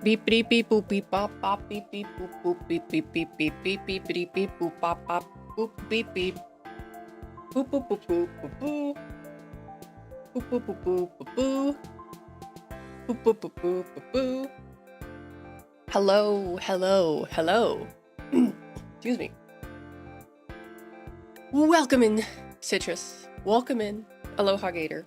Beep beep beep boop beep bop bop beep beep boop boop beep beep beep beep beep beep beep beep boop bop bop boop beep beep boop boop boop boop boop boop boop boop boop boop boop boop boop boop boop boop boop. Hello, hello, hello. Excuse me. Welcome in, Citrus. Welcome in, Aloha Gator.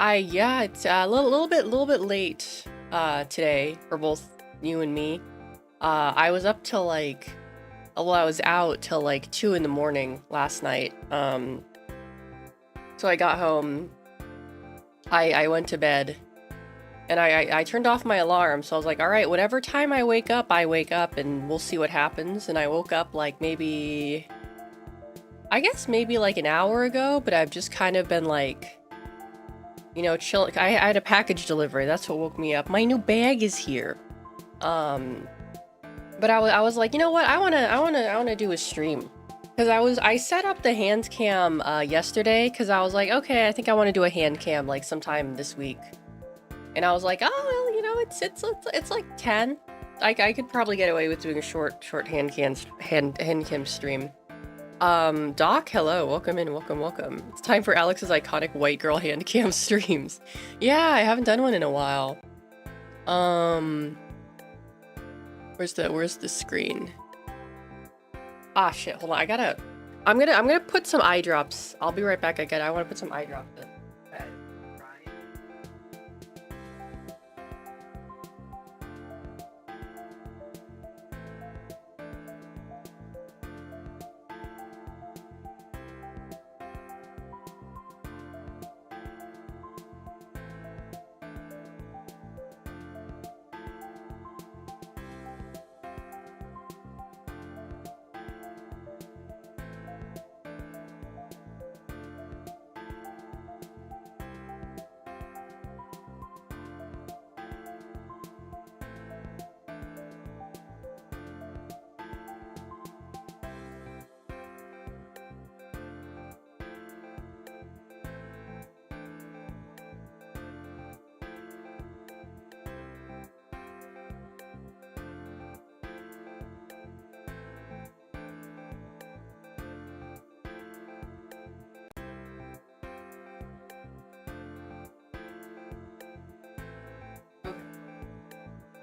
It's a little bit late today for both you and me. I was up till I was out till like 2 in the morning last night. So I got home. I went to bed, and I turned off my alarm. So I was like, all right, whatever time I wake up, and we'll see what happens. And I woke up like maybe like an hour ago, but I've just kind of been like, chill. I had a package delivery. That's what woke me up. My new bag is here. But I was like, you know what? I wanna do a stream, because I set up the hand cam yesterday, because I was like, okay, I think I want to do a hand cam like sometime this week. And I was like, oh, well, it's like 10. I could probably get away with doing a short hand cam stream. Doc, hello, welcome in, welcome. It's time for Alex's iconic white girl hand cam streams. Yeah, I haven't done one in a while. Where's the screen? Ah, shit, hold on, I'm gonna put some eye drops. I'll be right back again. I want to put some eye drops in. Okay.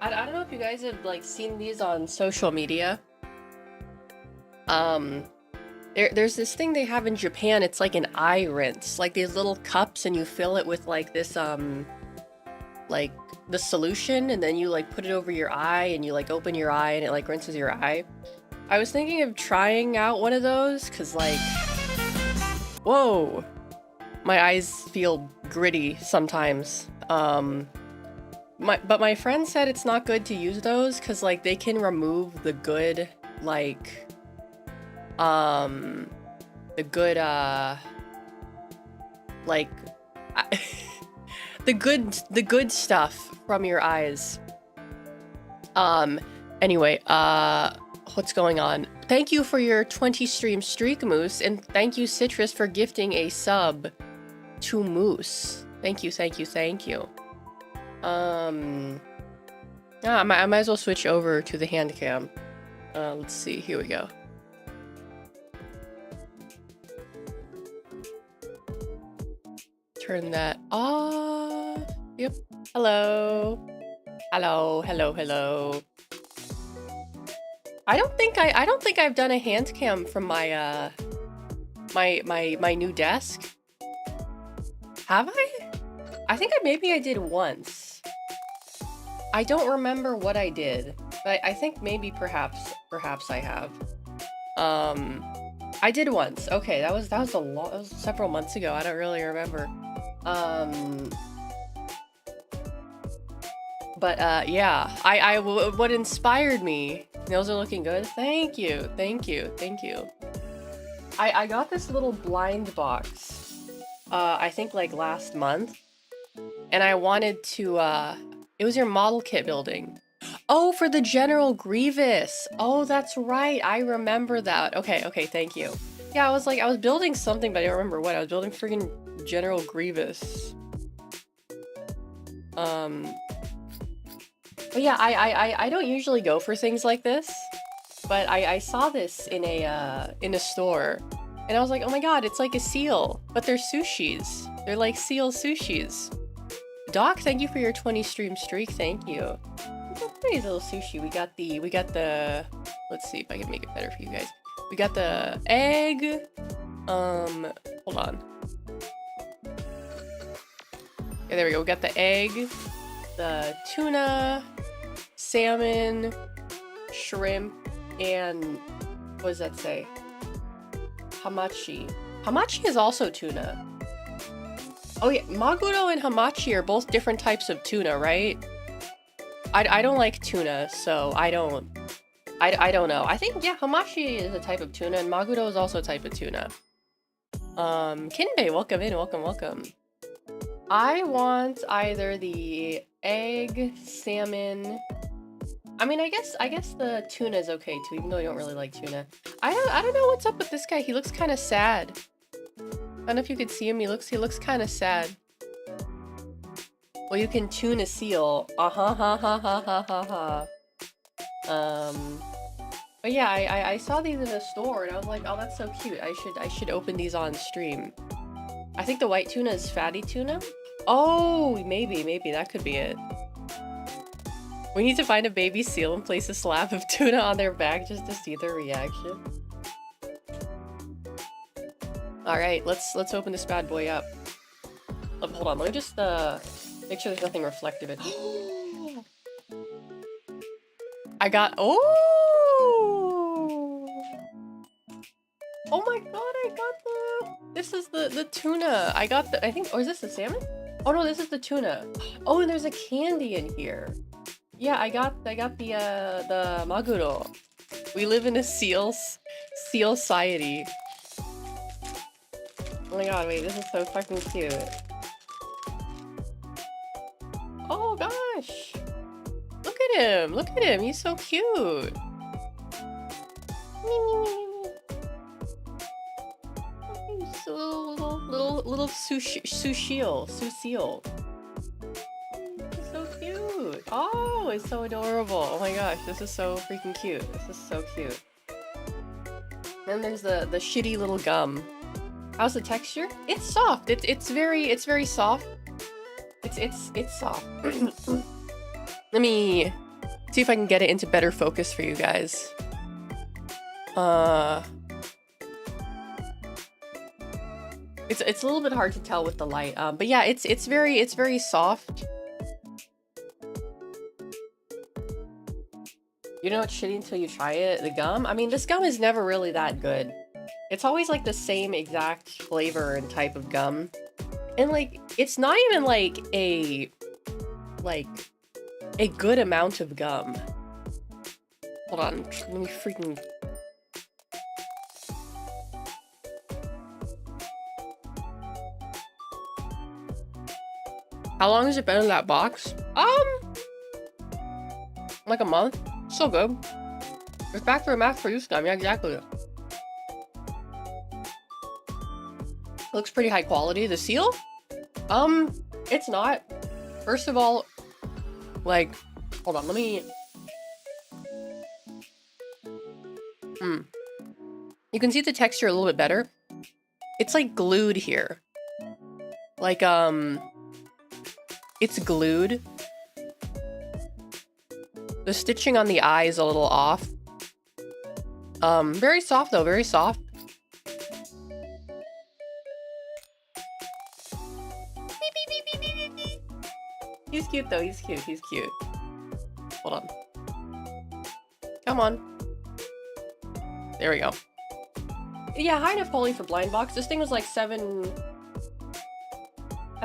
I don't know if you guys have like seen these on social media. There's this thing they have in Japan. It's like an eye rinse, like these little cups, and you fill it with like this like the solution, and then you like put it over your eye, and you like open your eye, and it like rinses your eye. I was thinking of trying out one of those, cause like, whoa, my eyes feel gritty sometimes. But my friend said it's not good to use those, because like they can remove the good like the good the good stuff from your eyes. Anyway, what's going on? Thank you for your 20 stream streak, Moose, and thank you, Citrus, for gifting a sub to Moose. Thank you. I might as well switch over to the hand cam. Let's see, here we go. Turn that off. Yep. Hello. I don't think I've done a hand cam from my my new desk. Have I? I think maybe I did once. I don't remember what I did, but I think maybe perhaps I have. I did once. Okay, that was several months ago. I don't really remember. Yeah, what inspired me, nails are looking good. Thank you. I got this little blind box, I think like last month, and I wanted to, it was your model kit building. Oh, for the General Grievous. Oh, that's right. I remember that. Okay, thank you. Yeah, I was building something, but I don't remember what. I was building friggin' General Grievous. But yeah, I don't usually go for things like this, but I saw this in a store, and I was like, oh my god, it's like a seal, but they're sushis. They're like seal sushis. Doc, thank you for your 20 stream streak. Thank you. Pretty little sushi. We got the. Let's see if I can make it better for you guys. We got the egg. Hold on. Yeah, there we go. We got the egg, the tuna, salmon, shrimp, and what does that say? Hamachi. Hamachi is also tuna. Oh yeah, maguro and hamachi are both different types of tuna, right? I don't like tuna, so I don't know. I think, yeah, hamachi is a type of tuna, and maguro is also a type of tuna. Kinbei, welcome in, welcome. I want either the egg, salmon. I mean, I guess the tuna is okay too, even though I don't really like tuna. I don't know what's up with this guy. He looks kind of sad. I don't know if you could see him. He looks kind of sad. Well, you can tune a seal. But yeah, I saw these in the store and I was like, oh, that's so cute. I should open these on stream. I think the white tuna is fatty tuna. Oh, maybe that could be it. We need to find a baby seal and place a slab of tuna on their back just to see their reaction. All right, let's open this bad boy up. Hold on, let me just make sure there's nothing reflective in it. I got, oh my god, I got this is the tuna. I got I think, or is this the salmon? Oh no, this is the tuna. Oh, and there's a candy in here. Yeah, I got the maguro. We live in a seal society. Oh my god, wait, this is so fucking cute. Oh gosh. Look at him, he's so cute. He's a little sushil. He's so cute. Oh, it's so adorable. Oh my gosh, this is so freaking cute. This is so cute. Then there's the shitty little gum. How's the texture? It's soft. It's very soft. It's soft. Let me see if I can get it into better focus for you guys. It's a little bit hard to tell with the light. But yeah, it's very soft. You know it's shitty until you try it. The gum. I mean, this gum is never really that good. It's always like the same exact flavor and type of gum. And like, it's not even like a good amount of gum. Hold on, let me freaking... How long has it been in that box? Like a month. So good. It's back for a mass produce gum. Yeah, exactly. Looks pretty high quality. The seal? It's not. First of all, like, hold on, let me... You can see the texture a little bit better. It's like glued here. Like, it's glued. The stitching on the eye is a little off. Very soft though, very soft. He's cute though, he's cute. Hold on. Come on. There we go. Yeah, high enough quality for blind box. This thing was like I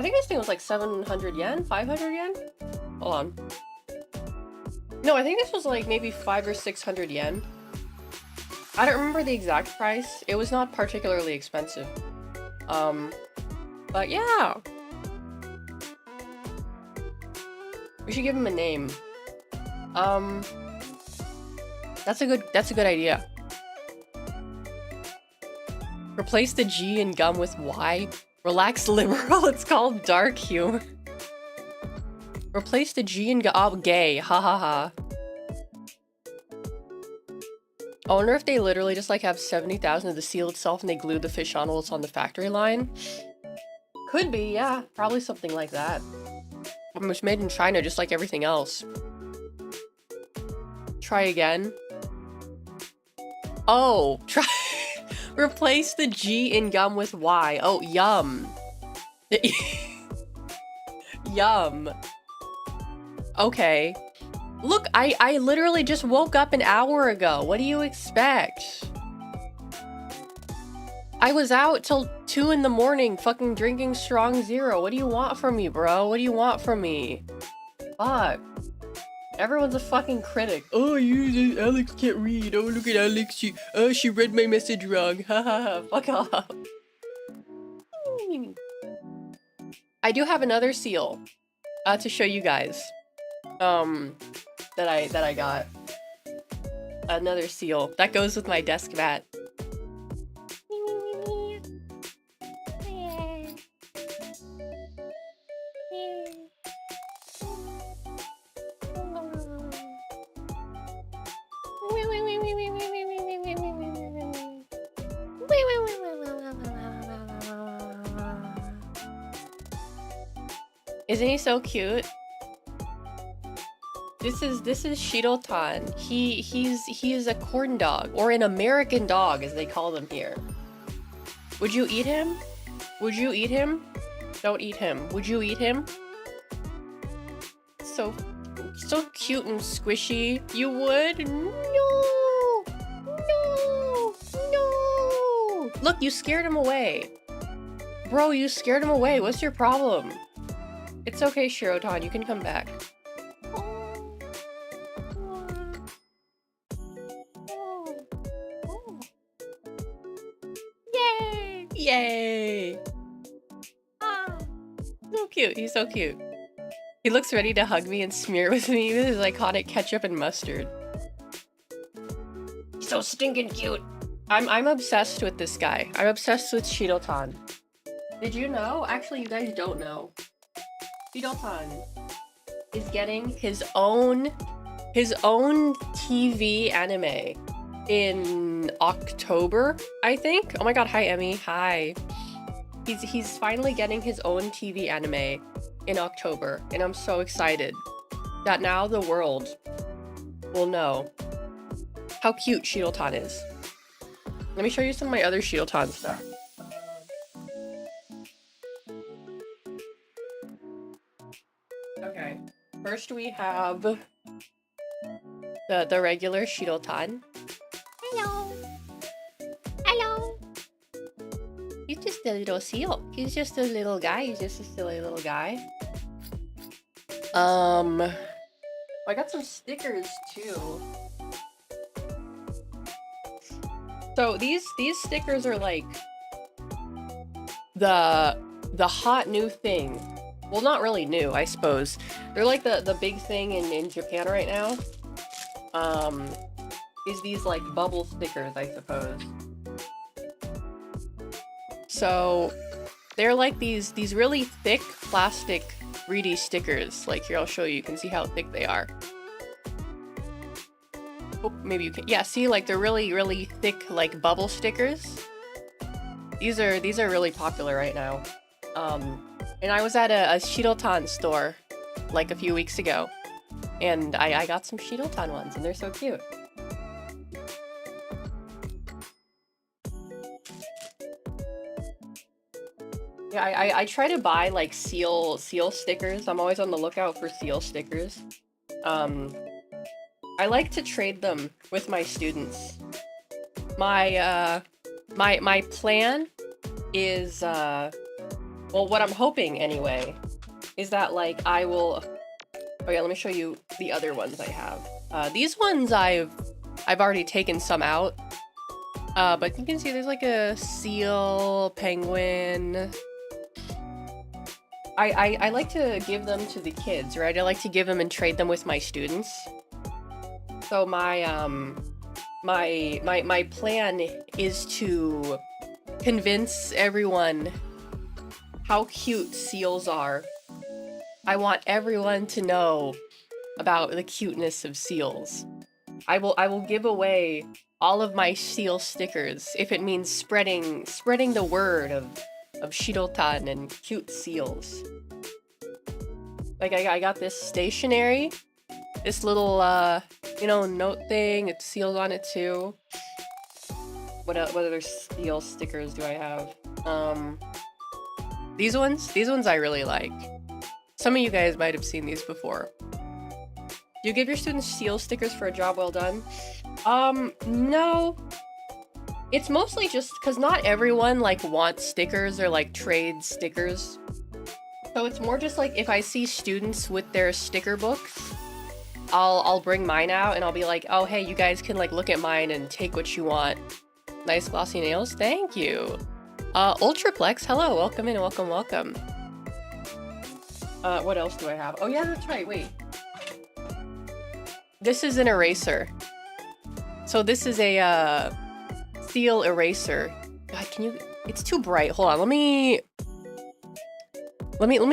think this thing was like 700 yen? 500 yen? Hold on. No, I think this was like maybe 500 or 600 yen. I don't remember the exact price. It was not particularly expensive. But yeah. We should give him a name. That's a good idea. Replace the G in gum with Y. Relax liberal, it's called dark humor. Replace the G and oh, gay. Ha ha ha. I wonder if they literally just like have 70,000 of the seal itself and they glue the fish on while it's on the factory line. Could be, yeah. Probably something like that. It was made in China just like everything else. Try again. Oh, try. Replace the G in gum with Y. Oh, yum. Yum. Okay. Look, I literally just woke up an hour ago. What do you expect? I was out till 2 in the morning fucking drinking strong zero. What do you want from me, bro? What do you want from me? Fuck. Everyone's a fucking critic. Oh, Alex can't read. Oh, look at Alex. She read my message wrong. Ha ha ha. Fuck off. I do have another seal to show you guys. That I got. Another seal. That goes with my desk mat. Isn't he so cute? This is Shirotan. He is a corn dog, or an American dog as they call them here. Would you eat him? Would you eat him? Don't eat him. Would you eat him? So cute and squishy. You would? No! No! No! Look, you scared him away. Bro, you scared him away. What's your problem? It's okay, Shirotan. You can come back. Yay! Yay! Ah, so cute. He's so cute. He looks ready to hug me and smear with me with his iconic ketchup and mustard. He's so stinking cute. I'm obsessed with this guy. I'm obsessed with Shirotan. Did you know? Actually, you guys don't know. Shirotan is getting his own TV anime in October, I think. Oh my god, hi Emmy. Hi. He's finally getting his own TV anime in October, and I'm so excited that now the world will know how cute Shirotan is. Let me show you some of my other Shirotan stuff. Okay, first we have the regular Shirotan. Hello. Hello. He's just a little seal. He's just a little guy. He's just a silly little guy. I got some stickers too. So these stickers are like the hot new thing. Well, not really new, I suppose. They're like the big thing in Japan right now. Is these like bubble stickers, I suppose. So they're like these really thick plastic 3D stickers. Like here, I'll show you. You can see how thick they are. Oh, maybe you can. Yeah, see, like they're really thick, like bubble stickers. These are really popular right now. And I was at a Shirotan store like a few weeks ago, and I got some Shirotan ones, and they're so cute. Yeah, I try to buy like seal stickers. I'm always on the lookout for seal stickers. I like to trade them with my students. My plan is well, what I'm hoping anyway is that like I will. Oh yeah, let me show you the other ones I have. These ones I've already taken some out. But you can see there's like a seal, penguin. I like to give them to the kids, right? I like to give them and trade them with my students. So my plan is to convince everyone how cute seals are I want everyone to know about the cuteness of seals. I will give away all of my seal stickers if it means spreading the word of Shirotan and cute seals. Like I got this stationery, this little you know, note thing. It's sealed on it too. What other seal stickers do I have? These ones I really like. Some of you guys might have seen these before. Do you give your students seal stickers for a job well done? No. It's mostly just because not everyone like wants stickers or like trades stickers. So it's more just like if I see students with their sticker books, I'll bring mine out and I'll be like, oh hey, you guys can like look at mine and take what you want. Nice glossy nails, thank you. Ultraplex, hello, welcome in, welcome. What else do I have? Oh yeah, that's right, wait. This is an eraser. So this is a seal eraser. God, can you? It's too bright. Hold on. Let me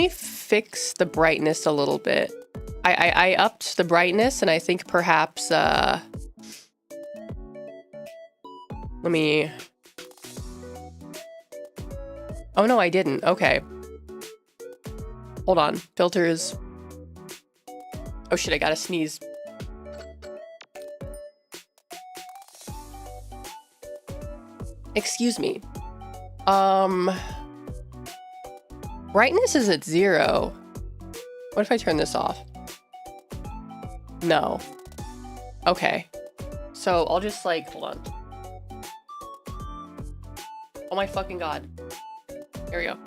fix the brightness a little bit. I upped the brightness, and I think perhaps let me. Oh no, I didn't. Okay. Hold on. Filters. Oh shit! I gotta sneeze. Excuse me. Brightness is at 0. What if I turn this off? No. Okay. So I'll just like, hold on. Oh my fucking god. There we go.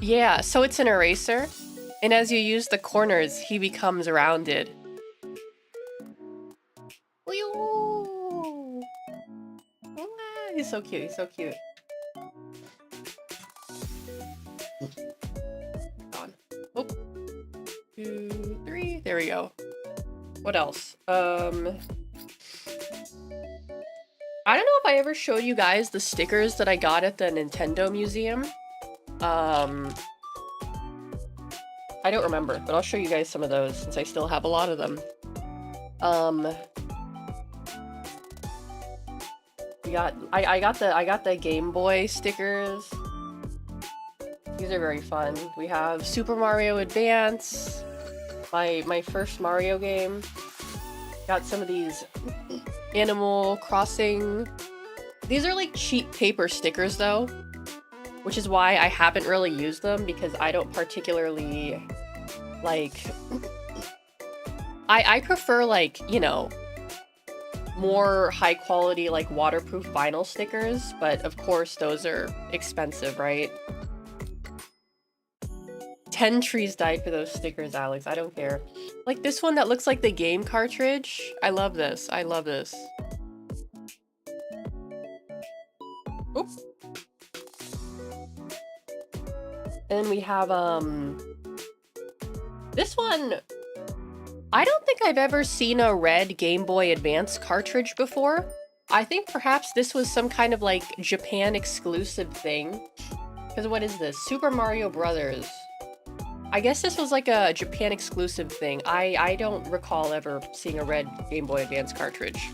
Yeah, so it's an eraser. And as you use the corners, he becomes rounded. He's so cute, he's so cute. On. Oh. 2, 3. There we go. What else? I don't know if I ever showed you guys the stickers that I got at the Nintendo Museum. I don't remember, but I'll show you guys some of those since I still have a lot of them. I got the Game Boy stickers. These are very fun. We have Super Mario Advance, my first Mario game. Got some of these Animal Crossing. These are like cheap paper stickers though, which is why I haven't really used them because I don't particularly like. I prefer like, you know, more high quality like waterproof vinyl stickers, but of course those are expensive, right? 10 trees died for those stickers, Alex. I don't care. Like this one that looks like the game cartridge. I love this. I love this. Oop. And we have this one. I don't think I've ever seen a red Game Boy Advance cartridge before. I think perhaps this was some kind of like Japan exclusive thing. Because what is this? Super Mario Brothers. I guess this was like a Japan exclusive thing. I don't recall ever seeing a red Game Boy Advance cartridge.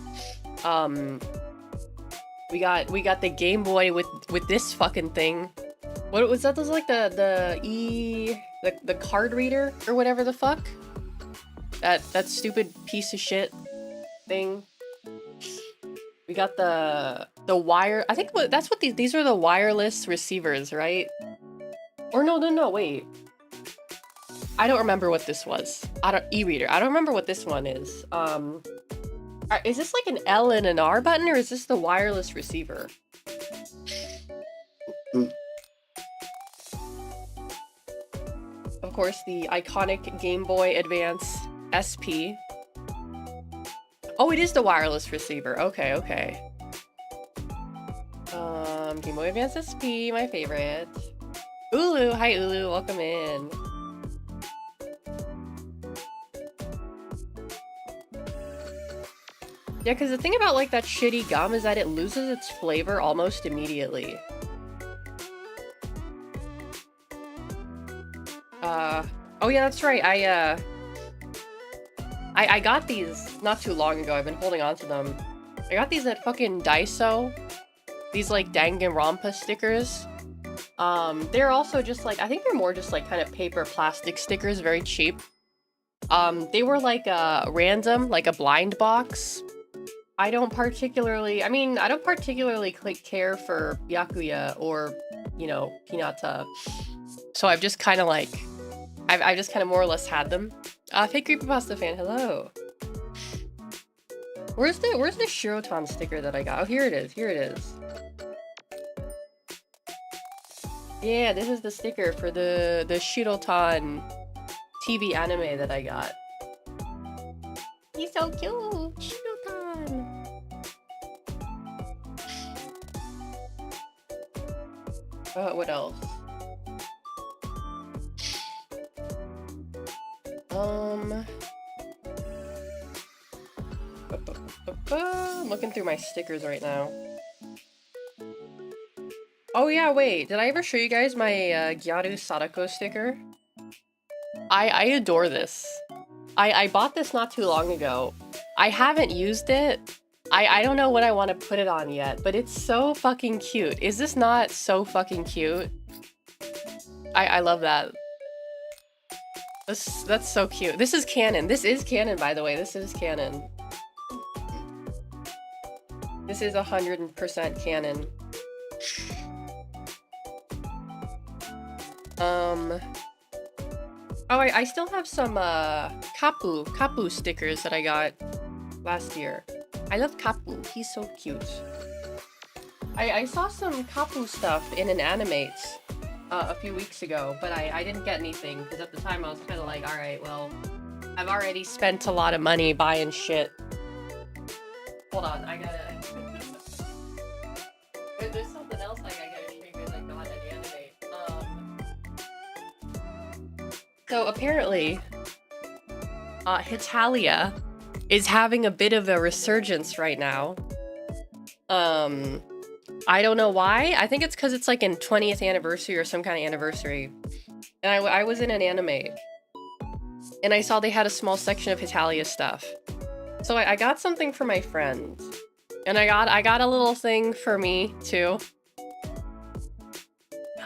We got the Game Boy with this fucking thing. What was that? Was like the card reader or whatever the fuck? That stupid piece of shit thing. We got the wire. I think that's what these are, the wireless receivers, right? Or no, wait. I don't remember what this was. E-reader. I don't remember what this one is. Is this like an L and an R button, or is this the wireless receiver? Of course, the iconic Game Boy Advance SP. Oh, it is the wireless receiver. Okay. Game Boy Advance SP, my favorite. Ulu, hi Ulu, welcome in. Yeah, because the thing about like that shitty gum is that it loses its flavor almost immediately. yeah, that's right. I got these not too long ago. I've been holding on to them. I got these at fucking Daiso. These like Danganronpa stickers. They're also just like, I think they're more just like kind of paper plastic stickers, very cheap. They were like random, like a blind box. I don't particularly care for Byakuya or, you know, Hinata. So I've just kind of like, I've just kind of more or less had them. Fake creepypasta fan, hello. Where's the Shirotan sticker that I got? Oh, here it is. Here it is. Yeah, this is the sticker for the Shirotan TV anime that I got. He's so cute, Shirotan. What else? I'm looking through my stickers right now. Oh yeah, wait, did I ever show you guys my Gyaru Sadako sticker? I adore this. I bought this not too long ago. I haven't used it. I don't know what I want to put it on yet, but it's so fucking cute. Is this not so fucking cute? I love that. That's so cute. This is canon. This is canon, by the way. This is canon. This is 100% canon. Oh, I still have some Kapu stickers that I got last year. I love Kapu. He's so cute. I saw some Kapu stuff in an Animate a few weeks ago, but I didn't get anything because at the time I was kind of like, all right, well, I've already spent a lot of money buying shit. Hold on, I gotta. There's something else like I gotta show you guys I got at Animate. So apparently, Hitalia is having a bit of a resurgence right now. I don't know why. I think it's because it's like in 20th anniversary or some kind of anniversary. And I was in an anime. And I saw they had a small section of Hitalia stuff. So I got something for my friend. And I got a little thing for me too.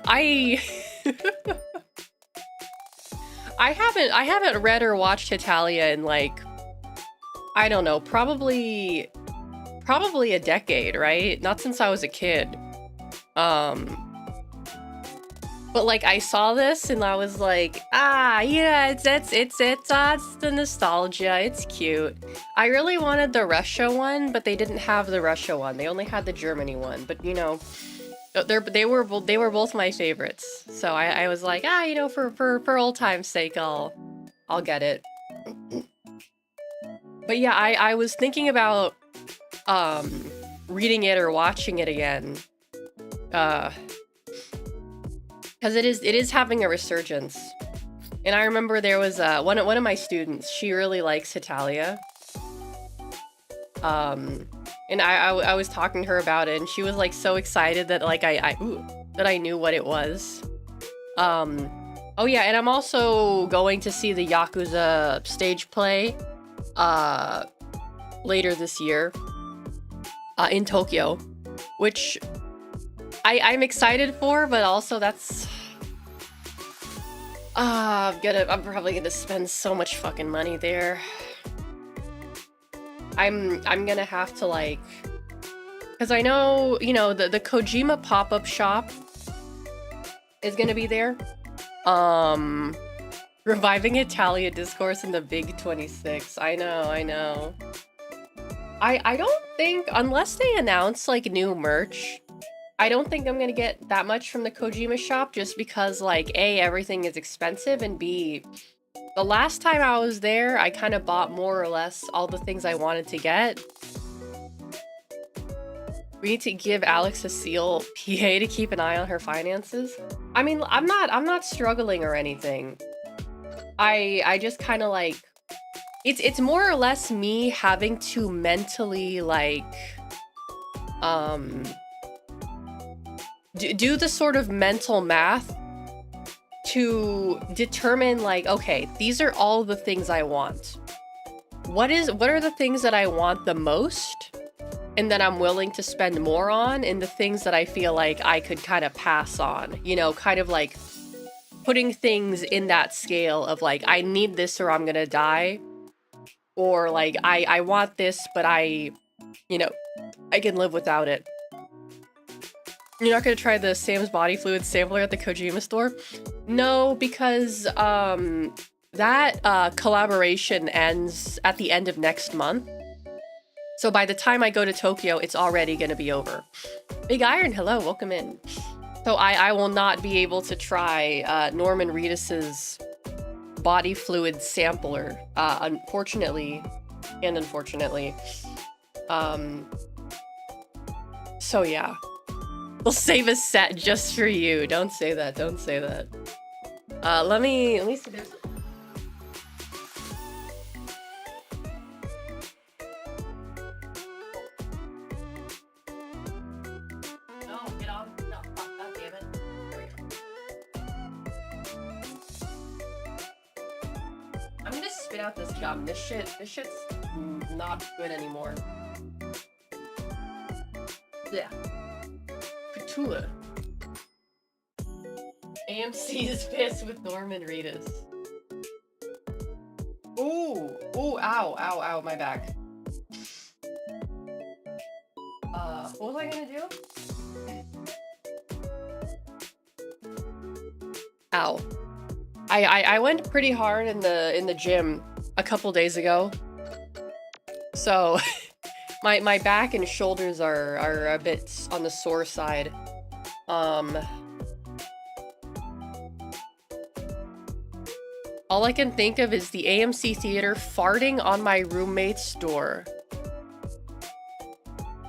I haven't read or watched Hitalia in like, I don't know, probably a decade, right? Not since I was a kid. But like I saw this and I was like, yeah, it's the nostalgia. It's cute. I really wanted the Russia one, but they didn't have the Russia one. They only had the Germany one. But you know, they were both my favorites. So I was like, you know, for old time's sake, I'll get it. But yeah, I was thinking about reading it or watching it again. Because it is having a resurgence. And I remember there was one of my students, she really likes Hitalia. And I was talking to her about it and she was like so excited that like that I knew what it was. Oh yeah, and I'm also going to see the Yakuza stage play later this year in Tokyo, which I'm excited for, but also that's I'm probably gonna spend so much fucking money there. I'm gonna have to like, because I know, you know, the Kojima pop-up shop is gonna be there. Reviving Italia discourse in the Big 26. I know. I don't think, unless they announce like new merch, I don't think I'm gonna get that much from the Kojima shop just because like A, everything is expensive, and B, the last time I was there, I kind of bought more or less all the things I wanted to get. We need to give Alex a seal PA to keep an eye on her finances. I mean, I'm not struggling or anything. I just kind of like, it's more or less me having to mentally like do the sort of mental math to determine like, okay, these are all the things I want. What are the things that I want the most and that I'm willing to spend more on, and the things that I feel like I could kind of pass on, you know, kind of like putting things in that scale of like, I need this or I'm gonna die, or like, I want this, but I can live without it. You're not gonna try the Sam's Body Fluid sampler at the Kojima store? No, because that collaboration ends at the end of next month. So by the time I go to Tokyo, it's already gonna be over. Big Iron, hello, welcome in. So I will not be able to try Norman Reedus's body fluid sampler, unfortunately. So yeah. We'll save a set just for you. Don't say that, don't say that. Let me see, there's... I'm gonna spit out this gum. This shit's not good anymore. Yeah. Cthulhu. AMC is pissed with Norman Reedus. Ooh, ow, my back. What was I gonna do? Ow. I went pretty hard in the gym a couple days ago. So my back and shoulders are a bit on the sore side. All I can think of is the AMC theater farting on my roommate's door.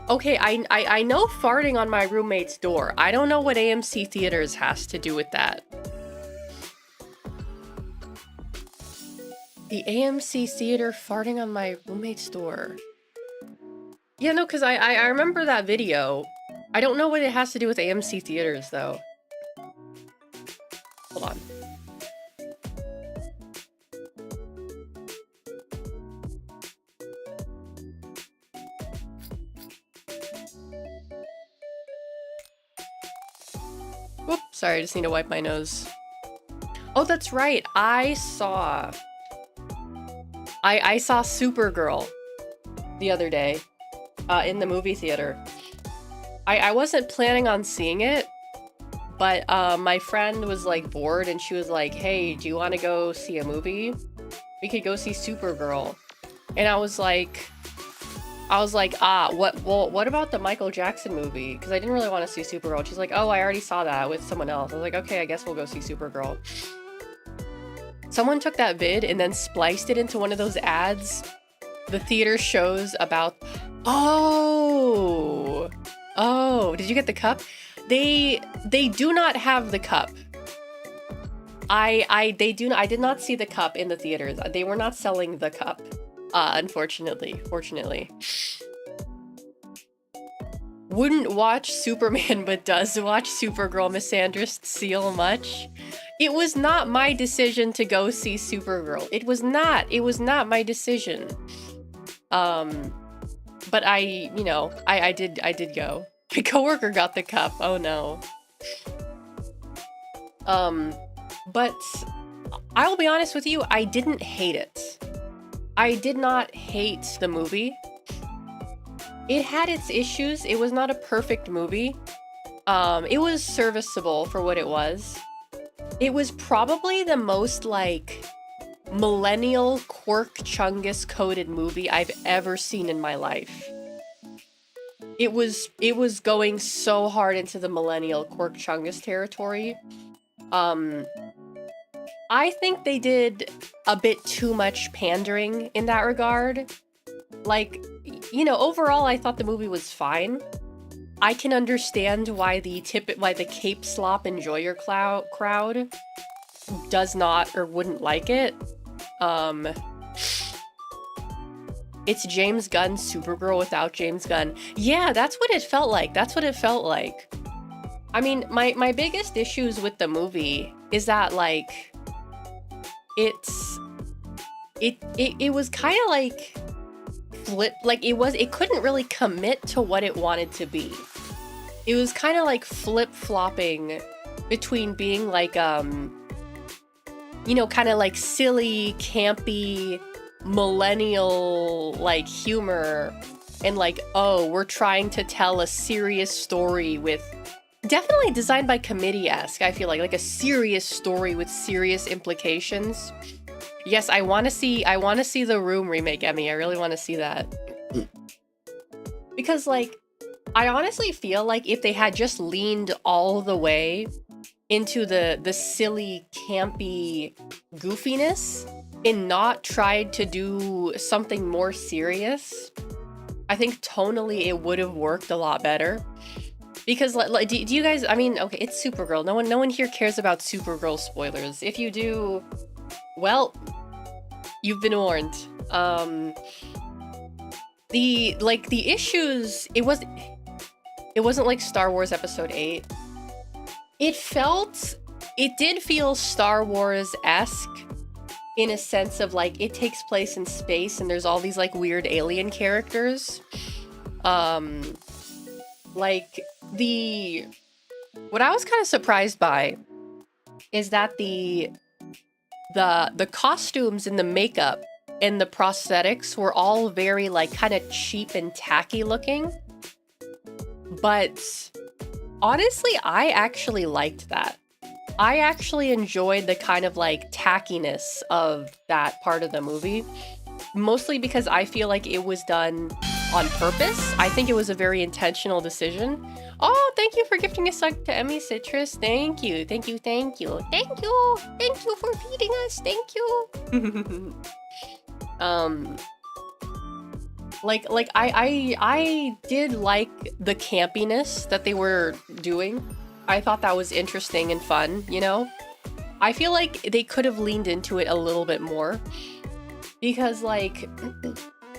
Okay, I know farting on my roommate's door. I don't know what AMC theaters has to do with that. The AMC theater farting on my roommate's door. Yeah, no, because I remember that video. I don't know what it has to do with AMC theaters, though. Hold on. Whoop, sorry, I just need to wipe my nose. Oh, that's right. I saw Supergirl the other day in the movie theater. I wasn't planning on seeing it, but my friend was like bored and she was like, hey, do you want to go see a movie? We could go see Supergirl. And I was like, what about the Michael Jackson movie? Because I didn't really want to see Supergirl. And she's like, oh, I already saw that with someone else. I was like, okay, I guess we'll go see Supergirl. Someone took that vid and then spliced it into one of those ads the theater shows about. Oh, did you get the cup? They do not have the cup. I did not see the cup in the theaters. They were not selling the cup. Unfortunately. Wouldn't watch Superman, but does watch Supergirl. Misandrist Seal much. It was not my decision to go see Supergirl. It was not my decision. But I did go. My coworker got the cup. Oh no. But I will be honest with you, I didn't hate it. I did not hate the movie. It had its issues. It was not a perfect movie. It was serviceable for what it was. It was probably the most, like, millennial Quirk Chungus coded movie I've ever seen in my life. It was going so hard into the millennial Quirk Chungus territory. I think they did a bit too much pandering in that regard. Like, overall, I thought the movie was fine. I can understand why the Cape Slop enjoyer crowd does not or wouldn't like it. It's James Gunn's Supergirl without James Gunn. Yeah, that's what it felt like. I mean, my biggest issues with the movie is that like it was kind of like it couldn't really commit to what it wanted to be. It was kind of like flip-flopping between being like you know, kind of like silly, campy, millennial like humor, and like, oh, we're trying to tell a serious story with definitely designed by committee-esque. I feel like a serious story with serious implications. Yes, I want to see the Room remake, Emmy. I really want to see that. Because like I honestly feel like if they had just leaned all the way into the silly, campy goofiness and not tried to do something more serious, I think tonally it would have worked a lot better. Because like, do you guys, I mean, okay, it's Supergirl. No one here cares about Supergirl spoilers. If you do, well, you've been warned. The issues, it wasn't like Star Wars Episode 8. It did feel Star Wars-esque in a sense of like it takes place in space and there's all these like weird alien characters. Like what I was kind of surprised by is that the costumes and the makeup and the prosthetics were all very like kind of cheap and tacky looking. But honestly, I actually liked that. I actually enjoyed the kind of like tackiness of that part of the movie, mostly because I feel like it was done on purpose. I think it was a very intentional decision. Oh, thank you for gifting a sub to Emmy Citrus. Thank you. Thank you. Thank you. Thank you. Thank you for feeding us. Thank you. I did like the campiness that they were doing. I thought that was interesting and fun, you know? I feel like they could have leaned into it a little bit more. Because, like,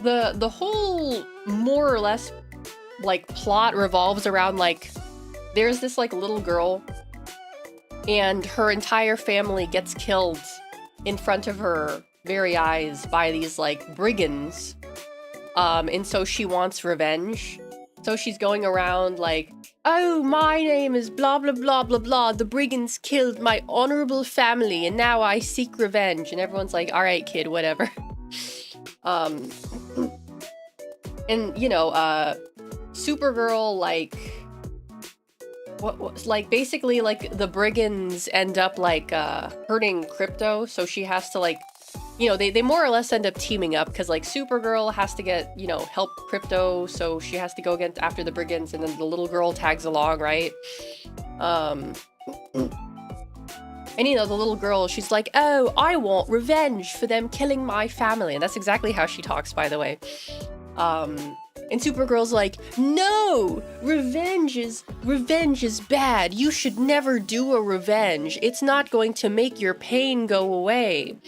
the whole, more or less, like, plot revolves around, like, there's this, like, little girl, and her entire family gets killed in front of her very eyes by these, like, brigands. And so she wants revenge. So she's going around, like, oh, my name is blah, blah, blah, blah, blah. The brigands killed my honorable family, and now I seek revenge. And everyone's like, all right, kid, whatever. And, you know, Supergirl, like, like, basically, like, the brigands end up, like, hurting Crypto, so she has to, like, you know, they more or less end up teaming up, because, like, Supergirl has to get, you know, help Crypto, so she has to go against after the brigands, and then the little girl tags along, right? And, you know, the little girl, she's like, oh, I want revenge for them killing my family, and that's exactly how she talks, by the way. And Supergirl's like, no, revenge is bad. You should never do a revenge. It's not going to make your pain go away.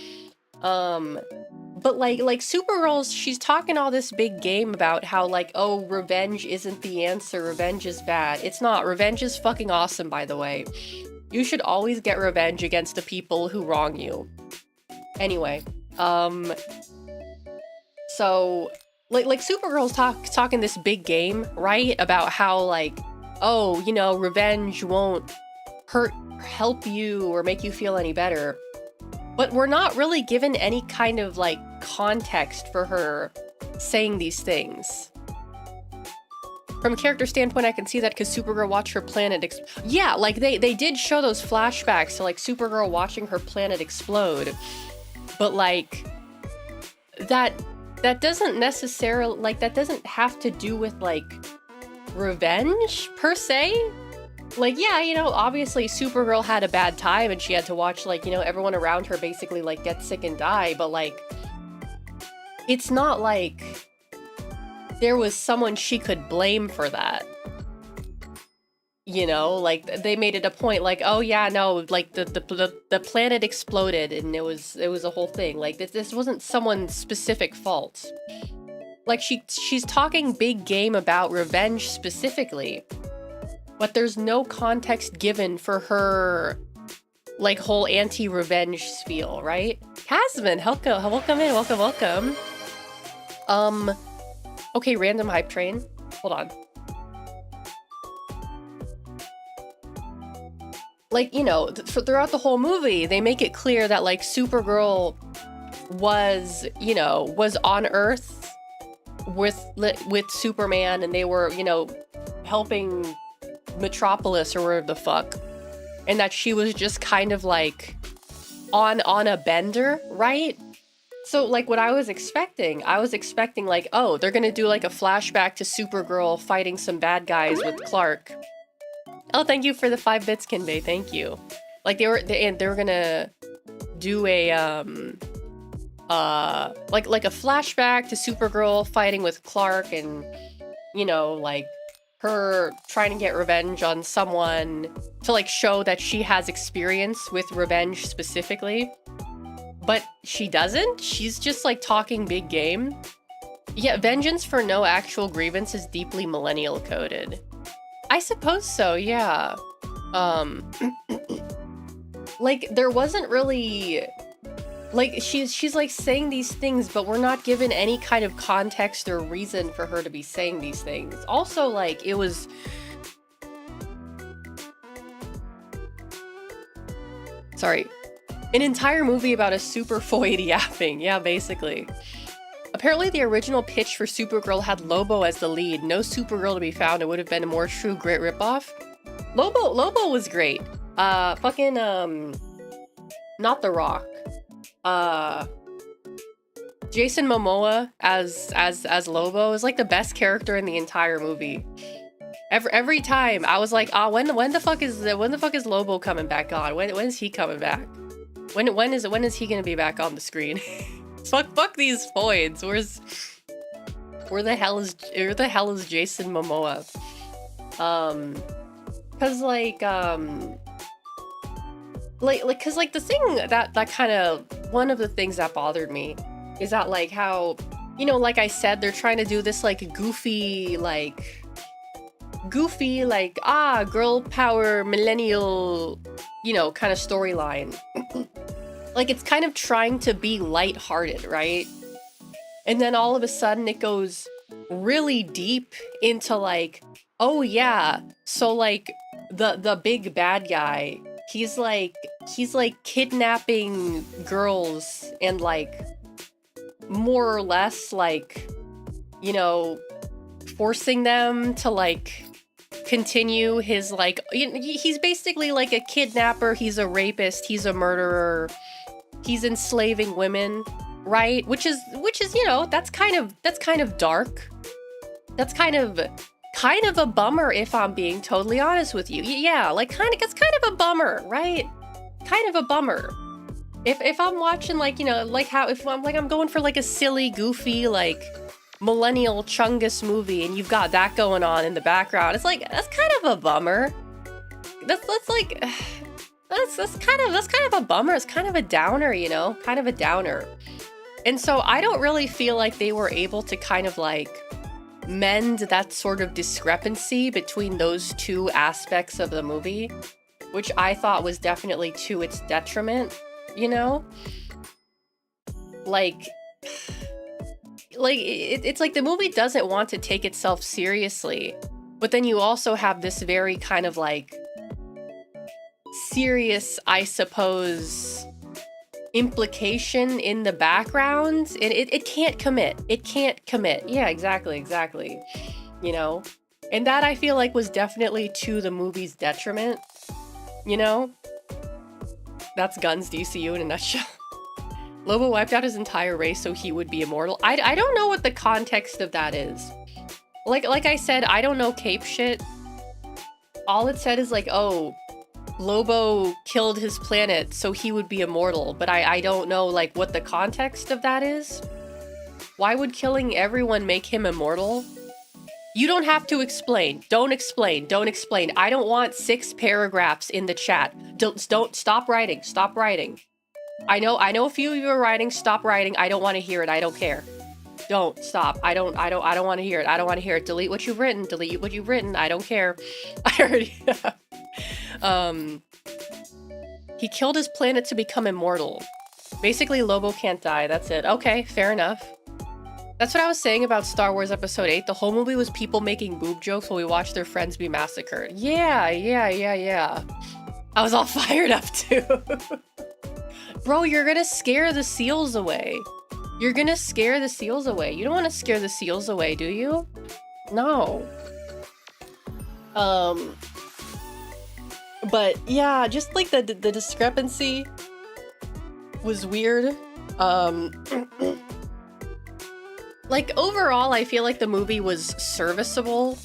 But like Supergirl, she's talking all this big game about how like, oh, revenge isn't the answer, revenge is bad. It's not. Revenge is fucking awesome, by the way. You should always get revenge against the people who wrong you. Anyway, so like Supergirl's talking this big game, right? About how like, oh, you know, revenge won't help you or make you feel any better. But we're not really given any kind of, like, context for her saying these things. From a character standpoint, I can see that because Supergirl watched her planet yeah, like, they did show those flashbacks to, like, Supergirl watching her planet explode. But, like, that doesn't necessarily, like, that doesn't have to do with, like, revenge, per se. Like, yeah, you know, obviously Supergirl had a bad time and she had to watch, like, you know, everyone around her basically, like, get sick and die, but, like, it's not like there was someone she could blame for that. You know, like, they made it a point, like, oh, yeah, no, like, the planet exploded and it was a whole thing. Like, this wasn't someone's specific fault. Like, she's talking big game about revenge specifically. but there's no context given for her, like, whole anti-revenge spiel, right? Casman, welcome in, welcome. Okay, random hype train. Hold on. Like, you know, throughout the whole movie, they make it clear that, like, Supergirl was, you know, was on Earth with Superman, and they were, you know, helping Metropolis or whatever the fuck. And that she was just kind of, like, on a bender, right? So, like, what I was expecting, like, oh, they're gonna do, like, a flashback to Supergirl fighting some bad guys with Clark. Oh, thank you for the 5 bits, Kinbei. Thank you. Like, they were gonna do a like a flashback to Supergirl fighting with Clark, and, you know, like, her trying to get revenge on someone to, like, show that she has experience with revenge specifically. But she doesn't. She's just, like, talking big game. Yeah, vengeance for no actual grievance is deeply millennial coded. I suppose so, yeah. Like, there wasn't really... Like, she's like saying these things, but we're not given any kind of context or reason for her to be saying these things. Also, like, it was... Sorry. An entire movie about a Superfoid yapping. Yeah, basically. Apparently, the original pitch for Supergirl had Lobo as the lead. No Supergirl to be found. It would have been a more true grit ripoff. Lobo was great. Not The Rock. Jason Momoa as Lobo is, like, the best character in the entire movie. Every time I was like, when the fuck is Lobo coming back on? When is he coming back? When is he gonna be back on the screen? Fuck these foids. Where the hell is Jason Momoa? Cause like the thing that kind of, one of the things that bothered me is that, like, how, you know, like I said, they're trying to do this, like, goofy, girl power millennial, you know, kind of storyline. Like, it's kind of trying to be lighthearted, right? And then all of a sudden it goes really deep into, like, oh yeah, so, like, the big bad guy, he's like kidnapping girls and, like, more or less, like, you know, forcing them to, like, continue his, like, he's basically like a kidnapper, he's a rapist, he's a murderer, he's enslaving women, right? Which is, you know, that's kind of dark. That's kind of a bummer, if I'm being totally honest with you. Yeah, like, it's kind of a bummer, right? Kind of a bummer. If I'm watching, like, you know, like, how, if I'm going for, like, a silly, goofy, like, millennial Chungus movie, and you've got that going on in the background, it's like, that's kind of a bummer. That's kind of a bummer. It's kind of a downer, you know, kind of a downer. And so I don't really feel like they were able to kind of, like, mend that sort of discrepancy between those two aspects of the movie, which I thought was definitely to its detriment, you know? Like it's like the movie doesn't want to take itself seriously, but then you also have this very kind of, like, serious, I suppose, implication in the background, and it can't commit. It can't commit. Yeah, exactly. You know? And that, I feel like, was definitely to the movie's detriment, you know? That's Guns DCU in a nutshell. Lobo wiped out his entire race so he would be immortal. I don't know what the context of that is. Like I said, I don't know cape shit. All it said is, like, oh, Lobo killed his planet so he would be immortal, but I don't know, like, what the context of that is. Why would killing everyone make him immortal? You don't have to explain. Don't explain. I don't want 6 paragraphs in the chat. Don't stop writing. Stop writing. I know a few of you are writing. Stop writing. I don't want to hear it. I don't care. Don't stop. I don't want to hear it. I don't want to hear it. Delete what you've written. Delete what you've written. I don't care. I already he killed his planet to become immortal. Basically, Lobo can't die. That's it. Okay, fair enough. That's what I was saying about Star Wars Episode 8. The whole movie was people making boob jokes while we watched their friends be massacred. Yeah. I was all fired up too. Bro, you're gonna scare the seals away. You're gonna scare the seals away. You don't want to scare the seals away, do you? No. But yeah, just like the discrepancy was weird. Like overall, I feel like the movie was serviceable,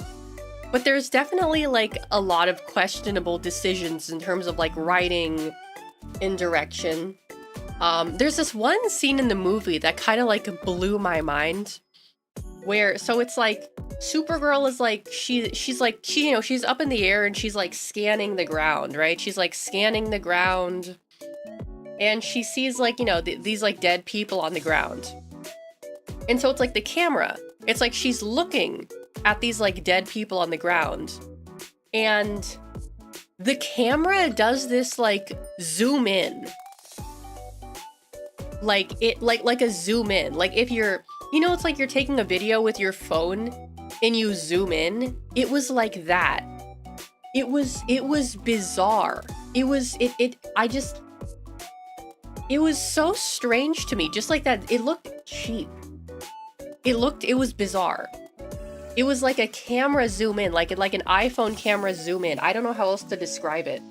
but there's definitely like a lot of questionable decisions in terms of like writing and direction. There's this one scene in the movie that kind of like blew my mind, where so it's like Supergirl is like she's up in the air and she's like scanning the ground, right? She's like scanning the ground, and she sees like, you know, these like dead people on the ground. And so it's like the camera, it's like she's looking at these like dead people on the ground, and the camera does this like zoom in, like a zoom in, like if you're, you know, it's like you're taking a video with your phone and you zoom in. It was like that. It was bizarre. It was so strange to me, just like that. It looked cheap. It was bizarre. It was like a camera zoom in, like an iPhone camera zoom in. I don't know how else to describe it.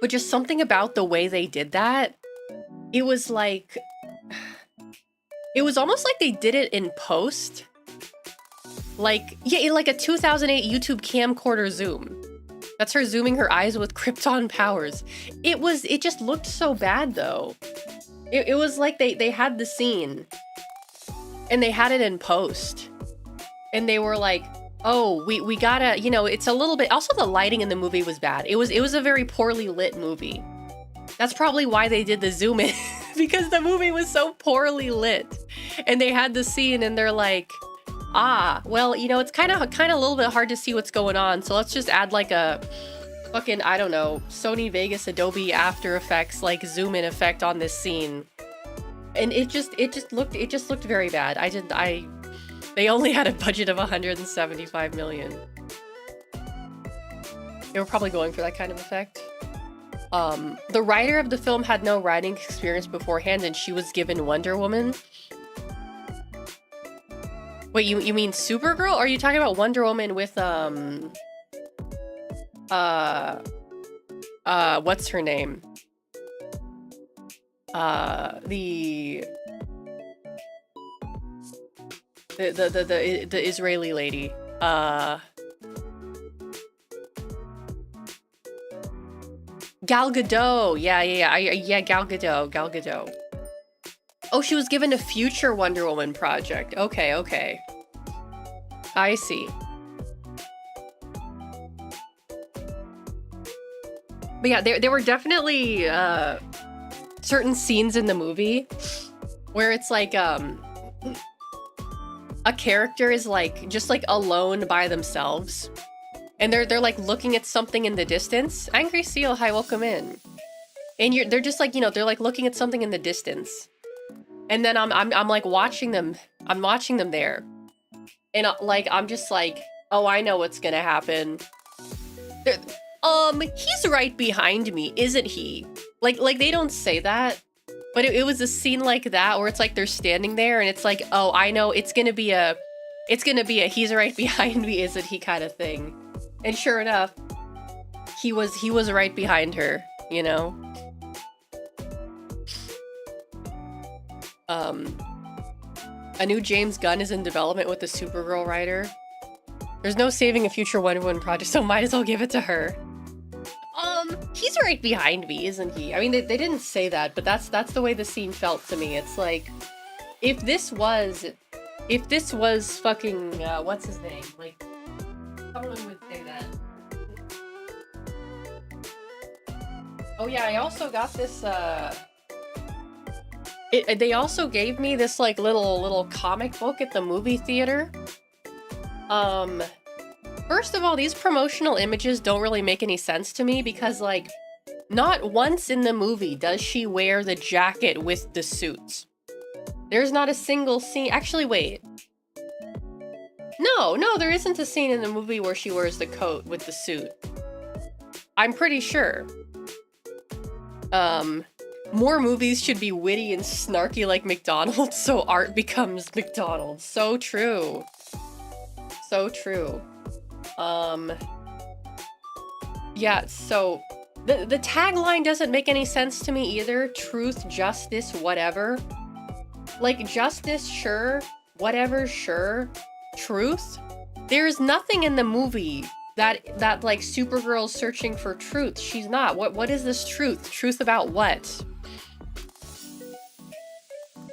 But just something about the way they did that, it was like, it was almost like they did it in post. Like, yeah, like a 2008 YouTube camcorder zoom. That's her zooming her eyes with Krypton powers. It just looked so bad though. It was like they had the scene and they had it in post, and they were like, oh, we gotta, you know, it's a little bit, also the lighting in the movie was bad. It was a very poorly lit movie. That's probably why they did the zoom in, because the movie was so poorly lit. And they had the scene and they're like, ah, well, you know, it's kind of a little bit hard to see what's going on, so let's just add like a fucking, I don't know, Sony Vegas, Adobe After Effects like zoom in effect on this scene. And it just looked very bad. They only had a budget of 175 million. They were probably going for that kind of effect. The writer of the film had no writing experience beforehand, and she was given Wonder Woman. Wait, you mean Supergirl? Or are you talking about Wonder Woman with what's her name? The Israeli lady. Gal Gadot. Yeah, Gal Gadot. Oh, she was given a future Wonder Woman project. Okay. I see. But yeah, there were definitely certain scenes in the movie where it's like a character is like just like alone by themselves, and they're like looking at something in the distance. Angry Seal, hi, welcome in. And they're just like, you know, they're like looking at something in the distance. And then I'm like watching them. I'm watching them there. And like I'm just like, oh, I know what's gonna happen. He's right behind me, isn't he? Like they don't say that, but it was a scene like that where it's like they're standing there and it's like, oh, I know it's gonna be a he's right behind me, isn't he kind of thing. And sure enough, he was right behind her, you know? A new James Gunn is in development with the Supergirl writer. There's no saving a future Wonder Woman project, so might as well give it to her. He's right behind me, isn't he? I mean, they didn't say that, but that's the way the scene felt to me. It's like, if this was fucking, what's his name? Like, someone would say that. Oh yeah, I also got this, They also gave me this like little comic book at the movie theater. First of all, these promotional images don't really make any sense to me because like not once in the movie does she wear the jacket with the suits. There's not a single scene. Actually, wait. No, there isn't a scene in the movie where she wears the coat with the suit. I'm pretty sure. More movies should be witty and snarky like McDonald's, so art becomes McDonald's. So true. So true. Yeah, so the tagline doesn't make any sense to me either. Truth, justice, whatever. Like, justice, sure. Whatever, sure. Truth? There's nothing in the movie that like Supergirl's searching for truth. She's not. What is this truth? Truth about what?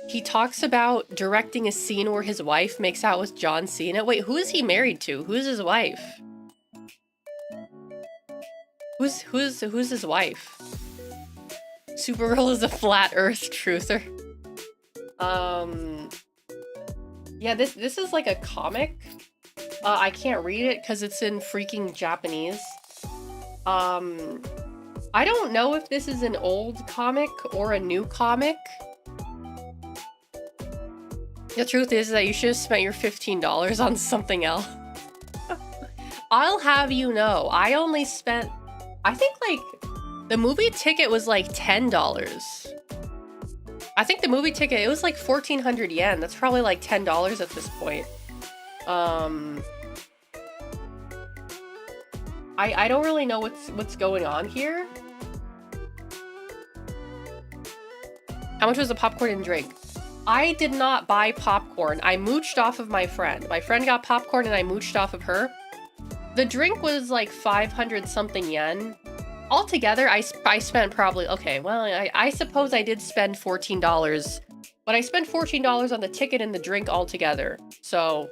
He talks about directing a scene where his wife makes out with John Cena. Wait, who is he married to? Who's his wife? Who's his wife? Supergirl is a flat earth truther. Yeah, this is like a comic. I can't read it because it's in freaking Japanese. I don't know if this is an old comic or a new comic. The truth is that you should have spent your $15 on something else. I'll have you know, I only spent, I think like, the movie ticket was like $10. I think the movie ticket, it was like 1,400 yen. That's probably like $10 at this point. I don't really know what's going on here. How much was the popcorn and drink? I did not buy popcorn. I mooched off of my friend. My friend got popcorn and I mooched off of her. The drink was like 500 something yen. Altogether, I spent probably, okay, well, I suppose I did spend $14, but I spent $14 on the ticket and the drink altogether, so.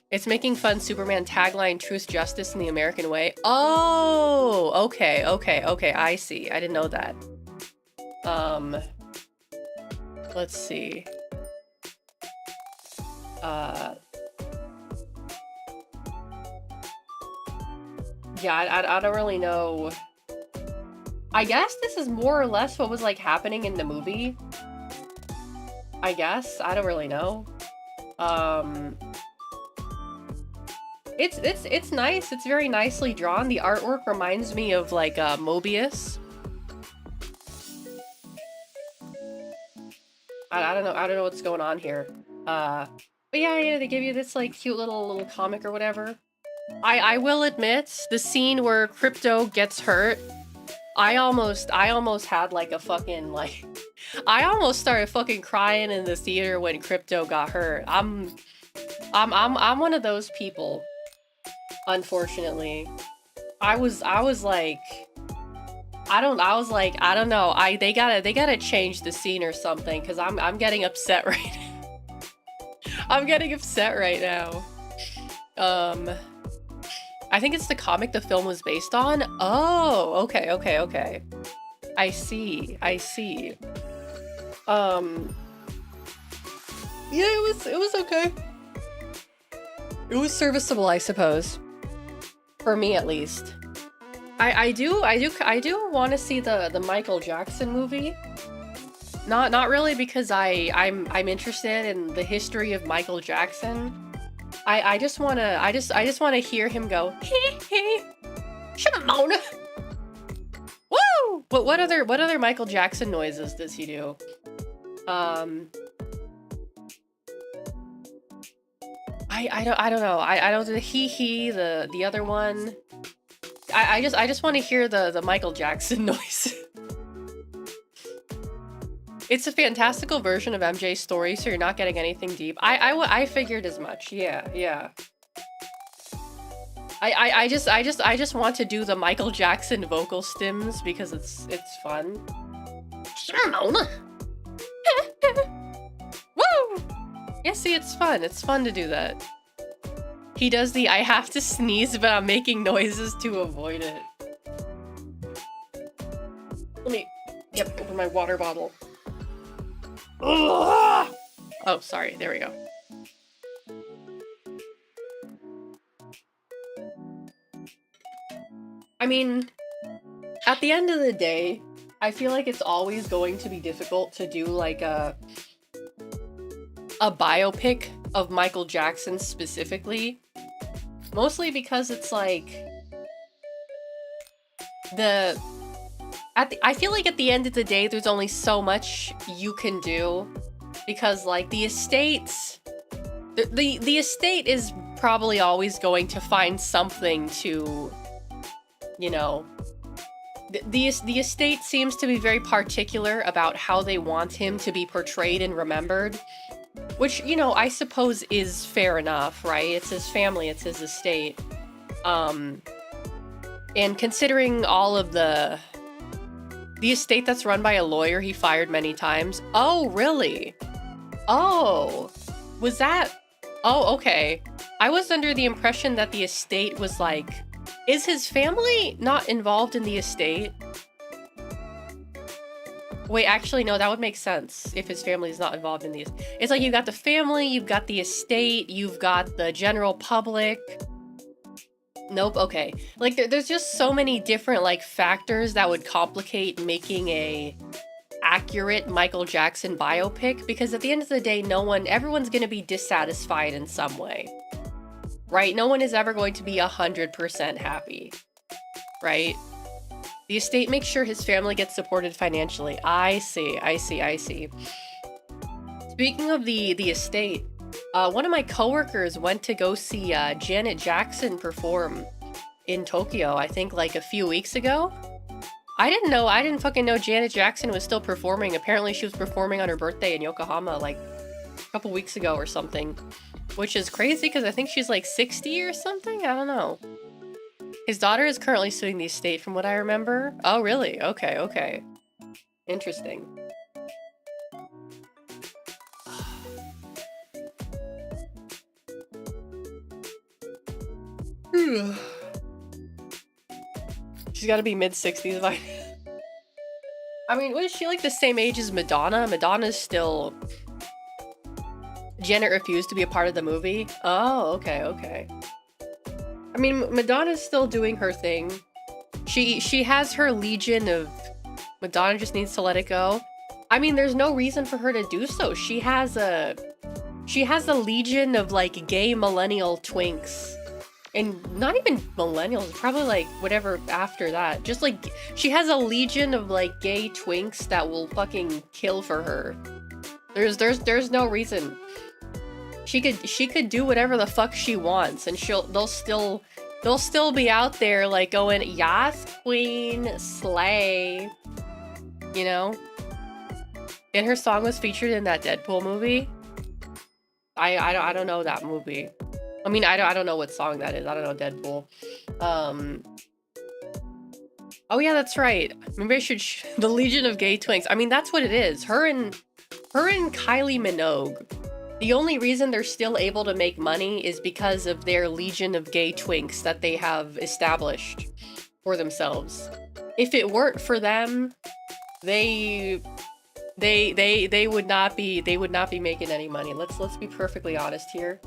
It's making fun Superman tagline, truth, justice in the American way. Oh, okay, I see. I didn't know that. Let's see. Yeah, I don't really know. I guess this is more or less what was like happening in the movie. I guess. I don't really know. It's nice. It's very nicely drawn. The artwork reminds me of like Mobius. I don't know what's going on here. But yeah, they give you this like cute little comic or whatever. I will admit, the scene where Crypto gets hurt, I almost had like a fucking like, I almost started fucking crying in the theater when Crypto got hurt. I'm one of those people. Unfortunately, I was like, I don't know. They gotta change the scene or something because I'm getting upset right now. I'm getting upset right now. I think it's the comic the film was based on. Oh, okay. I see. Yeah, it was okay. It was serviceable, I suppose. For me, at least. I do want to see the Michael Jackson movie. Not really because I'm interested in the history of Michael Jackson. I just wanna hear him go, hey, should've known. Woo! What other Michael Jackson noises does he do? I don't know. I don't do the he, the other one. I just want to hear the Michael Jackson noise. It's a fantastical version of MJ's story, so you're not getting anything deep. I figured as much. Yeah. I just want to do the Michael Jackson vocal stims because it's fun. Woo! Yeah, see, it's fun. It's fun to do that. He does the I have to sneeze, but I'm making noises to avoid it. my water bottle. Ugh! Oh, sorry. There we go. I mean, at the end of the day, I feel like it's always going to be difficult to do like a biopic of Michael Jackson specifically. Mostly because it's like I feel like at the end of the day, there's only so much you can do, because like the estates, the estate is probably always going to find something to, you know, the estate seems to be very particular about how they want him to be portrayed and remembered, which, you know, I suppose is fair enough, right? It's his family, it's his estate. And considering all of the estate that's run by a lawyer he fired many times. Oh, really? Oh, was that? Oh, okay. I was under the impression that the estate was like, is his family not involved in the estate? Wait, actually, no, that would make sense if his family is not involved in the estate. It's like you've got the family, you've got the estate, you've got the general public. Nope, okay. Like, there's just so many different, like, factors that would complicate making a accurate Michael Jackson biopic, because at the end of the day, everyone's gonna be dissatisfied in some way. Right? No one is ever going to be 100% happy. Right? The estate makes sure his family gets supported financially. I see. Speaking of the estate, one of my coworkers went to go see Janet Jackson perform in Tokyo, I think like a few weeks ago. I didn't fucking know Janet Jackson was still performing. Apparently she was performing on her birthday in Yokohama like a couple weeks ago or something. Which is crazy because I think she's like 60 or something? I don't know. His daughter is currently suing the estate from what I remember. Oh, really? Okay. Interesting. She's got to be mid-60s by I mean, was she like the same age as Madonna? Madonna's still... Janet refused to be a part of the movie? Oh, okay. I mean, Madonna's still doing her thing. She has her legion of... Madonna just needs to let it go. I mean, there's no reason for her to do so. She has a legion of, like, gay millennial twinks. And not even millennials, probably, like, whatever after that. Just, like, she has a legion of, like, gay twinks that will fucking kill for her. There's no reason. She could do whatever the fuck she wants, and they'll still be out there like going, "Yas, queen, slay," you know. And her song was featured in that Deadpool movie. I don't know that movie. I mean, I don't know what song that is. I don't know Deadpool. Oh yeah, that's right. Maybe I should the Legion of Gay Twinks. I mean, that's what it is. Her and Kylie Minogue. The only reason they're still able to make money is because of their legion of gay twinks that they have established for themselves. If it weren't for them, they would not be making any money. Let's be perfectly honest here.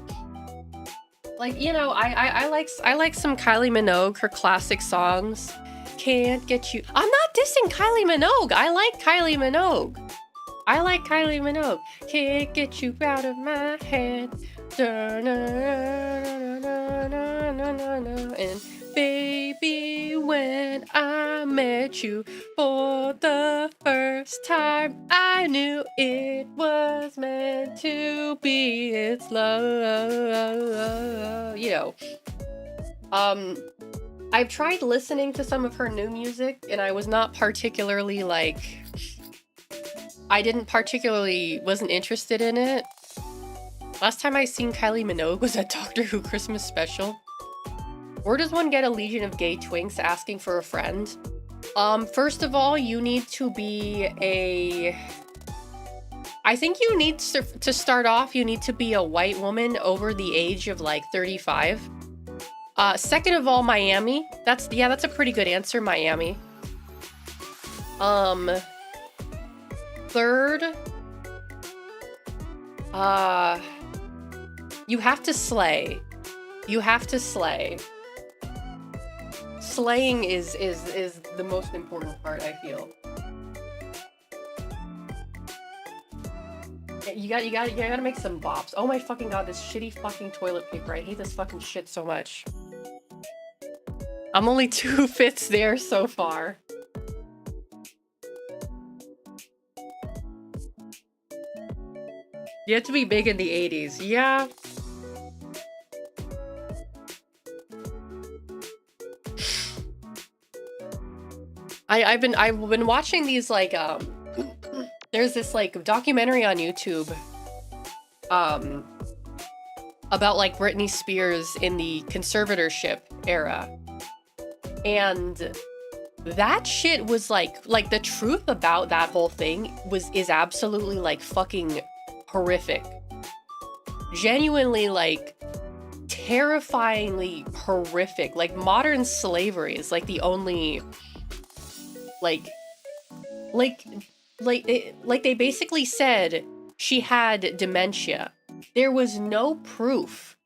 Like, you know, I like some Kylie Minogue, her classic songs. Can't get you. I'm not dissing Kylie Minogue. I like Kylie Minogue. Can't get you out of my head. And baby, when I met you for the first time, I knew it was meant to be. It's love. You know. I've tried listening to some of her new music, and I was not particularly like... wasn't interested in it. Last time I seen Kylie Minogue was at Doctor Who Christmas special. Where does one get a legion of gay twinks asking for a friend? First of all, you need to be I think you need to start off, you need to be a white woman over the age of like 35. Second of all, Miami. That's a pretty good answer, Miami. Third, you have to slay. You have to slay. Slaying is the most important part, I feel. You gotta make some bops. Oh my fucking god, this shitty fucking toilet paper. I hate this fucking shit so much. I'm only 2 fits there so far. You have to be big in the 80s. Yeah. I've been watching these like there's this like documentary on YouTube about like Britney Spears in the conservatorship era. And that shit was like the truth about that whole thing is absolutely like fucking horrific. Genuinely like terrifyingly horrific. Like modern slavery is like the only like they basically said she had dementia. There was no proof,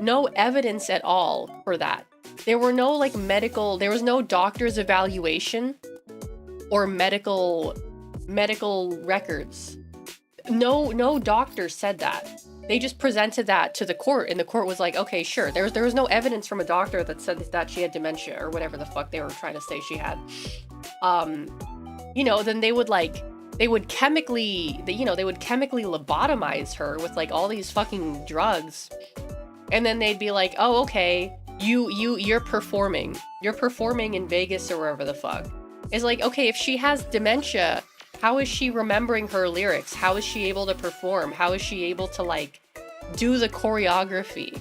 no evidence at all for that. There were no like there was no doctor's evaluation or medical records. No doctor said that. They just presented that to the court, and the court was like, okay, sure. There was no evidence from a doctor that said that she had dementia or whatever the fuck they were trying to say she had. You know, then they would chemically lobotomize her with like all these fucking drugs. And then they'd be like, oh, okay, you're performing in Vegas or wherever the fuck. It's like, okay, if she has dementia, how is she remembering her lyrics? How is she able to perform? How is she able to like do the choreography?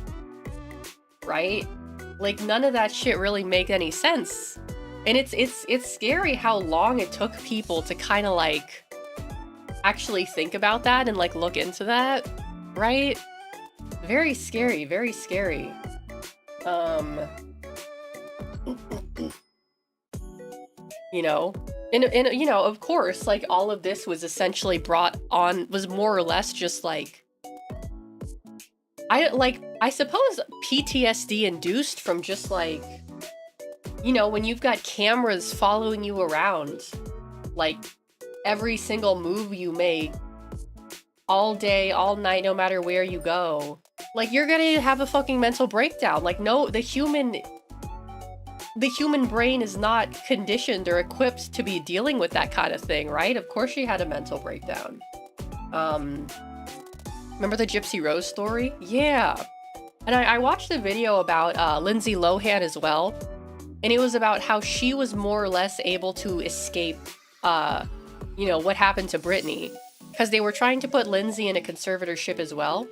Right? Like none of that shit really make any sense. And it's scary how long it took people to kind of like actually think about that and like look into that, right? Very scary, very scary. You know, and you know, of course, like all of this was essentially was more or less just like, I suppose PTSD induced from just like, you know, when you've got cameras following you around, like every single move you make, all day, all night, no matter where you go, like you're gonna have a fucking mental breakdown. Like no, the human brain is not conditioned or equipped to be dealing with that kind of thing, right? Of course she had a mental breakdown. Remember the Gypsy Rose story? Yeah. And I watched a video about Lindsay Lohan as well. And it was about how she was more or less able to escape, you know, what happened to Britney. Because they were trying to put Lindsay in a conservatorship as well.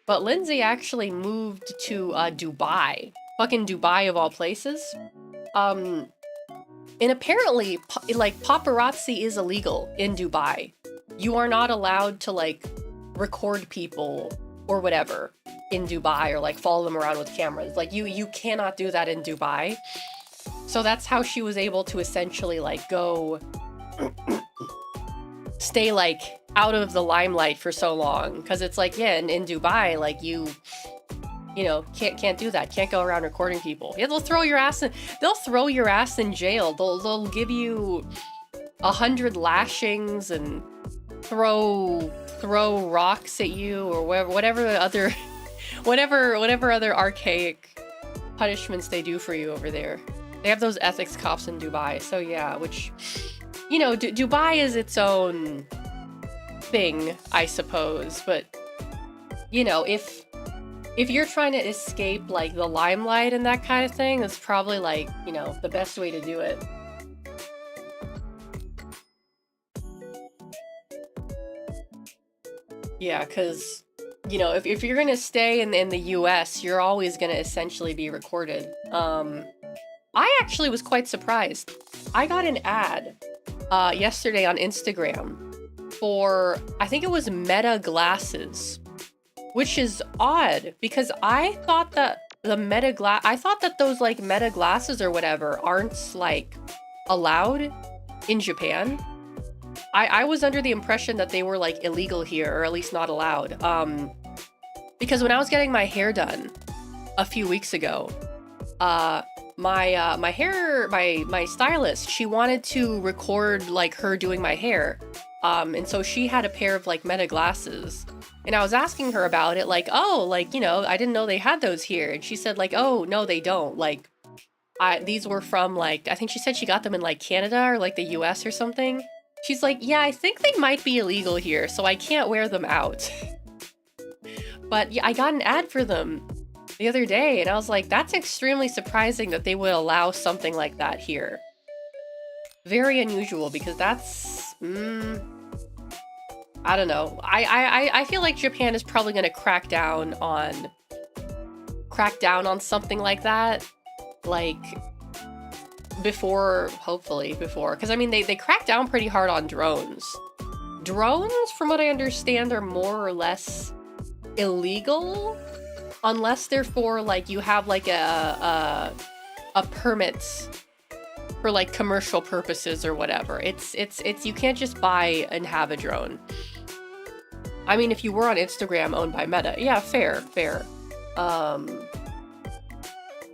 But Lindsay actually moved to Dubai. Fucking Dubai of all places. And apparently, like, paparazzi is illegal in Dubai. You are not allowed to, like, record people or whatever in Dubai or, like, follow them around with cameras. Like, you cannot do that in Dubai. So that's how she was able to essentially, like, go stay, like, out of the limelight for so long. Because it's like, yeah, in Dubai, like, you know, can't do that. Can't go around recording people. Yeah, they'll throw your ass in jail. They'll give you 100 lashings and throw rocks at you or whatever other archaic punishments they do for you over there. They have those ethics cops in Dubai. So yeah, which, you know, Dubai is its own thing, I suppose. But, you know, if you're trying to escape, like, the limelight and that kind of thing, that's probably, like, you know, the best way to do it. Yeah, because, you know, if you're gonna stay in the US, you're always gonna essentially be recorded. I actually was quite surprised. I got an ad yesterday on Instagram for, I think it was Meta glasses. Which is odd, because I thought that those, like, Meta glasses or whatever aren't, like, allowed in Japan. I was under the impression that they were like illegal here, or at least not allowed. Because when I was getting my hair done a few weeks ago, my stylist, she wanted to record like her doing my hair. And so she had a pair of like Meta glasses. And I was asking her about it, like, oh, like, you know, I didn't know they had those here. And she said like, oh, no, they don't. Like, these were from like, I think she said she got them in like Canada or like the US or something. She's like, yeah, I think they might be illegal here, so I can't wear them out. But yeah, I got an ad for them the other day, and I was like, that's extremely surprising that they would allow something like that here. Very unusual, because that's, I don't know. I feel like Japan is probably going to crack down on something like that, like hopefully before, because I mean they crack down pretty hard on drones. Drones, from what I understand, are more or less illegal unless they're for like you have like a permit for like commercial purposes or whatever. It's you can't just buy and have a drone. I mean, if you were on Instagram owned by Meta, yeah, fair.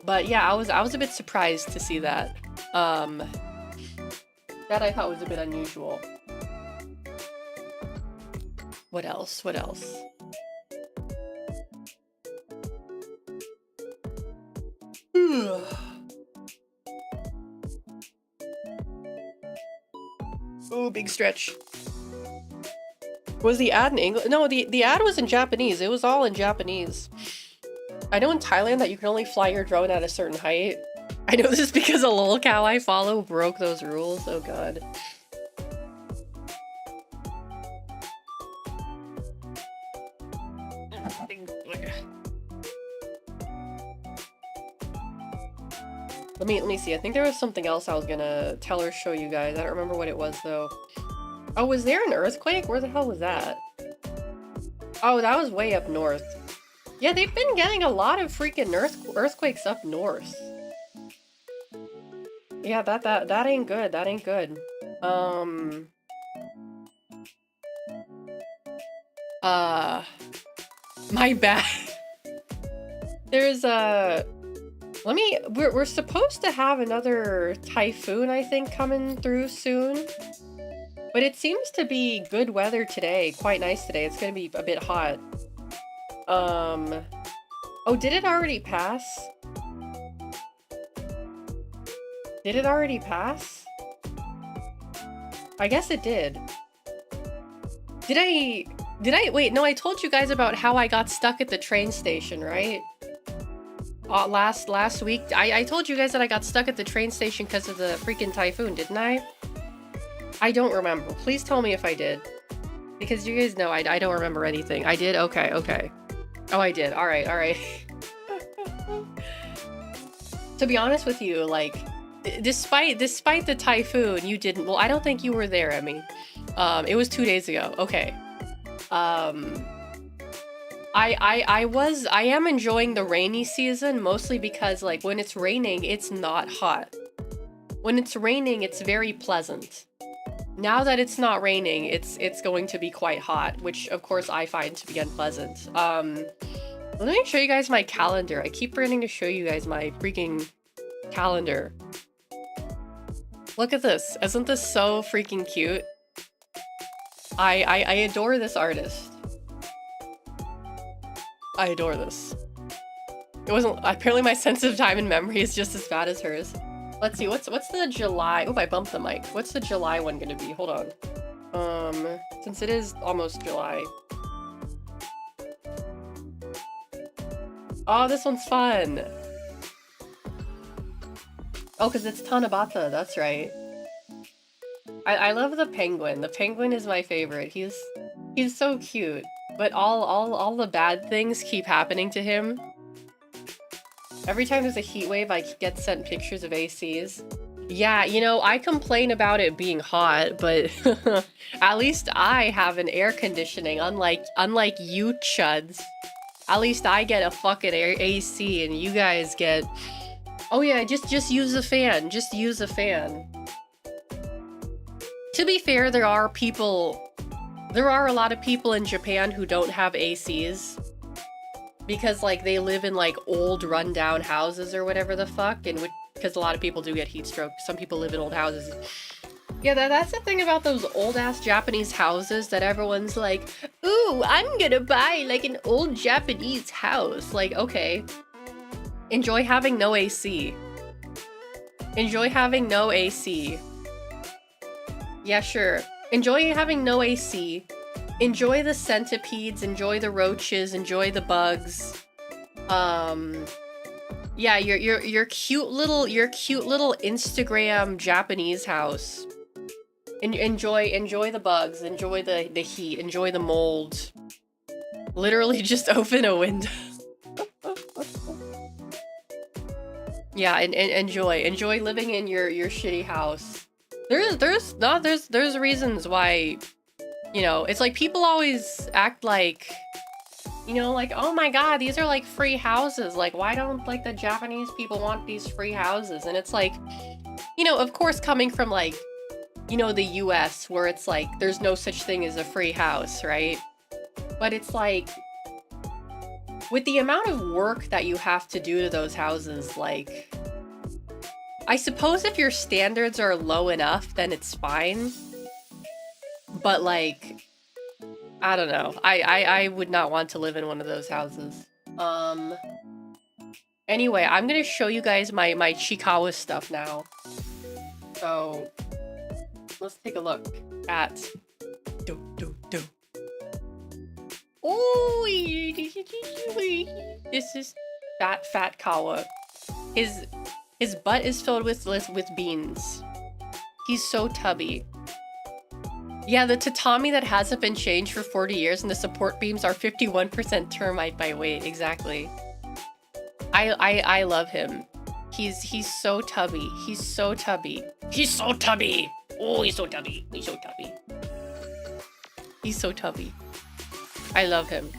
But yeah, I was a bit surprised to see that. That I thought was a bit unusual. What else? Ooh, big stretch. Was the ad in English? No, the ad was in Japanese. It was all in Japanese. I know in Thailand that you can only fly your drone at a certain height. I know this because a lol cow I follow broke those rules. Oh god. Let me see. I think there was something else I was gonna tell or show you guys. I don't remember what it was though. Oh, was there an earthquake? Where the hell was that? Oh, that was way up north. Yeah, they've been getting a lot of freaking earthquakes up north. Yeah, that ain't good. That ain't good. My bad. There's we're supposed to have another typhoon, I think, coming through soon. But it seems to be good weather today. Quite nice today. It's gonna be a bit hot. Oh, did it already pass? Did it already pass? I guess it did. Did I wait, no, I told you guys about how I got stuck at the train station, right? Last week, I told you guys that I got stuck at the train station because of the freaking typhoon, didn't I? I don't remember. Please tell me if I did. Because you guys know I don't remember anything. I did? Okay. Oh, I did. Alright. To be honest with you, like, despite the typhoon, you didn't. Well, I don't think you were there, Emmy. It was 2 days ago. Okay. I am enjoying the rainy season, mostly because, like, when it's raining, it's not hot. When it's raining, it's very pleasant. Now that it's not raining, it's going to be quite hot, which of course I find to be unpleasant. Let me show you guys my calendar. I keep forgetting to show you guys my freaking calendar. Look at this. Isn't this so freaking cute? I adore this artist. I adore this. It wasn't, apparently my sense of time and memory is just as bad as hers. Let's see, what's the July? Oh, I bumped the mic. What's the July one gonna be? Hold on. Since it is almost July. Oh, this one's fun. Oh, because it's Tanabata, that's right. I love the penguin. The penguin is my favorite. He's so cute. But all the bad things keep happening to him. Every time there's a heat wave, I get sent pictures of ACs. Yeah, you know, I complain about it being hot, but at least I have an air conditioning, unlike you chuds. At least I get a fucking AC and you guys get... Oh yeah, just use a fan. Just use a fan. To be fair, there are a lot of people in Japan who don't have ACs. Because, like, they live in, like, old rundown houses or whatever the fuck, and because a lot of people do get heat stroke. Some people live in old houses. Yeah, that's the thing about those old-ass Japanese houses that everyone's like, ooh, I'm gonna buy, like, an old Japanese house. Like, okay. Enjoy having no AC. Enjoy having no AC. Yeah, sure. Enjoy having no AC. Enjoy the centipedes, enjoy the roaches, enjoy the bugs. Yeah, your cute little Instagram Japanese house. Enjoy the bugs, enjoy the heat, enjoy the mold. Literally just open a window. Yeah, and enjoy living in your shitty house. There's reasons why, you know, it's like people always act like, you know, like, oh my god, these are like free houses. Like, why don't like the Japanese people want these free houses? And it's like, you know, of course, coming from like, you know, the US, where it's like there's no such thing as a free house, right? But it's like, with the amount of work that you have to do to those houses, like, I suppose if your standards are low enough, then it's fine. But like, I don't know. I would not want to live in one of those houses. Anyway, I'm gonna show you guys my Chiikawa stuff now. So let's take a look at Oh, this is fat Kawa. His butt is filled with beans. He's so tubby. Yeah, the tatami that hasn't been changed for 40 years and the support beams are 51% termite by weight. Exactly. I love him. He's so tubby. He's so tubby. He's so tubby. Oh, he's so tubby. He's so tubby. He's so tubby. I love him.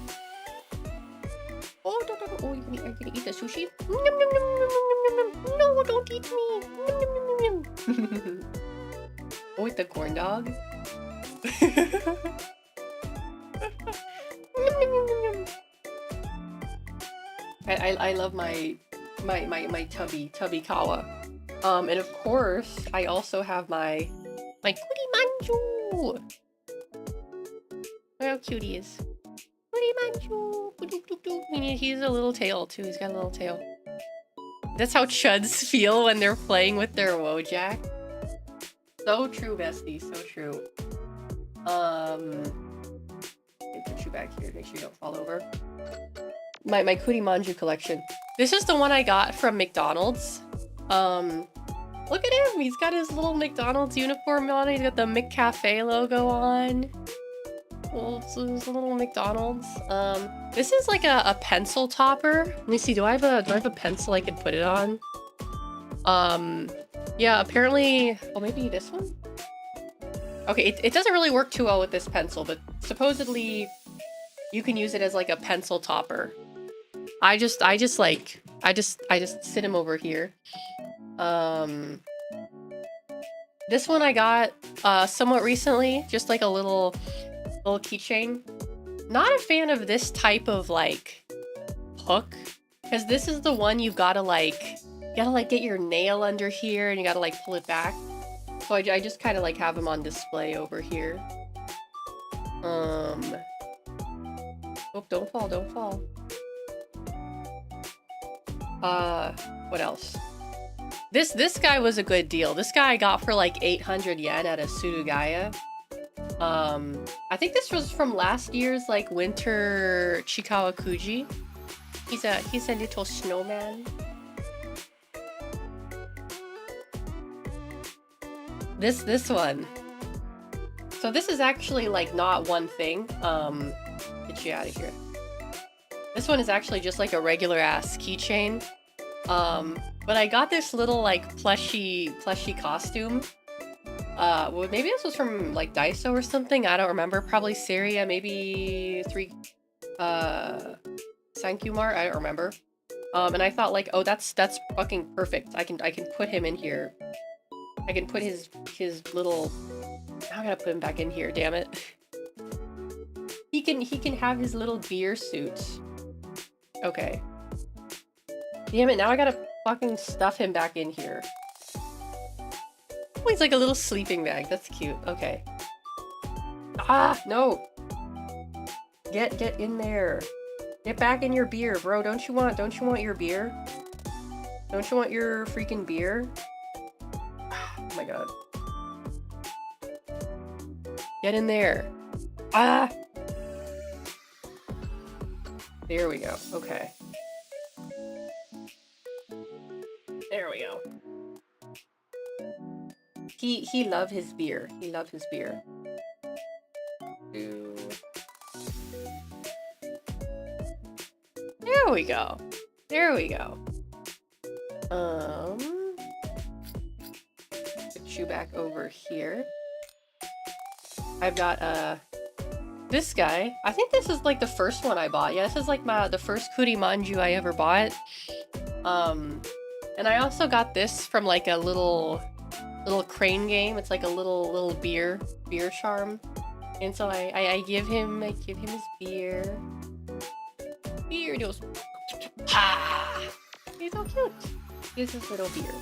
Oh, oh, you can eat the sushi? Nom, nom, nom, nom, nom, nom, nom. No, don't eat me. Nom, nom, nom, nom. Oh, with the corn dog? I love my tubby kawa. And of course, I also have my Kurimanju. Look how cute he is. He's a little tail too. He's got a little tail. That's how chuds feel when they're playing with their Wojak. So true, bestie. So true. Let me put you back here. Make sure you don't fall over. My Kurimanju collection. This is the one I got from McDonald's. Look at him. He's got his little McDonald's uniform on. He's got the McCafe logo on. Well, it's a little McDonald's. This is like a pencil topper. Let me see. Do I have a pencil I could put it on? Yeah. Apparently. Well, maybe this one. Okay. It doesn't really work too well with this pencil, but supposedly you can use it as like a pencil topper. I just sit him over here. This one I got somewhat recently, just like a little keychain. Not a fan of this type of like hook, because this is the one you gotta get your nail under here and you gotta like pull it back. So I just kind of like have them on display over here. Oh, don't fall. What else? This guy was a good deal. This guy I got for like 800 yen at a Surugaya. I think this was from last year's like winter Chikawa Kuji. He's a little snowman. This one. So this is actually like not one thing. Get you out of here. This one is actually just like a regular ass keychain. But I got this little like plushy costume. Well, maybe this was from like Daiso or something. I don't remember. Probably Syria. Maybe Sankyu Mart. I don't remember. And I thought like, oh, that's fucking perfect. I can put him in here. I can put his little I gotta put him back in here, damn it. He can have his little beer suit. Okay. Damn it, now I gotta fucking stuff him back in here. Oh, he's like a little sleeping bag. That's cute. Okay. Ah, no. Get in there. Get back in your beer, bro. Don't you want your beer? Don't you want your freaking beer? Oh my god. Get in there. Ah! There we go. Okay. There we go. He loved his beer. He loved his beer. There we go. There we go. Put you back over here. I've got this guy. I think this is like the first one I bought. Yeah, this is like the first kurimanju I ever bought. And I also got this from like a little crane game. It's like a little beer charm. And so I give him his beer. Beer goes. Ah! He's so cute. Here's his little beer.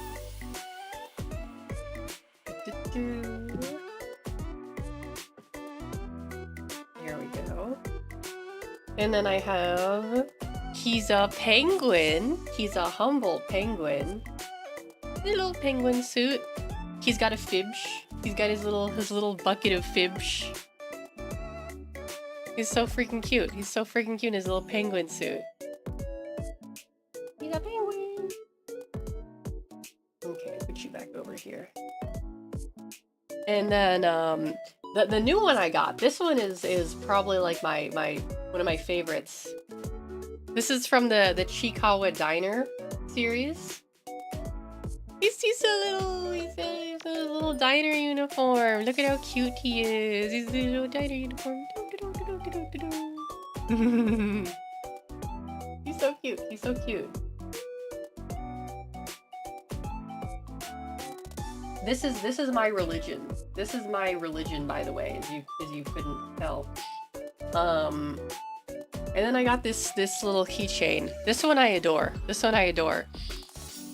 There we go. And then I have, he's a penguin. He's a humble penguin. Little penguin suit. He's got a fibsh. He's got his little bucket of fibsh. He's so freaking cute. He's so freaking cute in his little penguin suit. He's a penguin. Okay, put you back over here. And then the new one I got. This one is probably like my one of my favorites. This is from the Chikawa Diner series. He's a little diner uniform. Look at how cute he is. He's a little diner uniform. He's so cute. He's so cute. This is my religion. This is my religion, by the way, as you couldn't tell. And then I got this little keychain. This one I adore. This one I adore.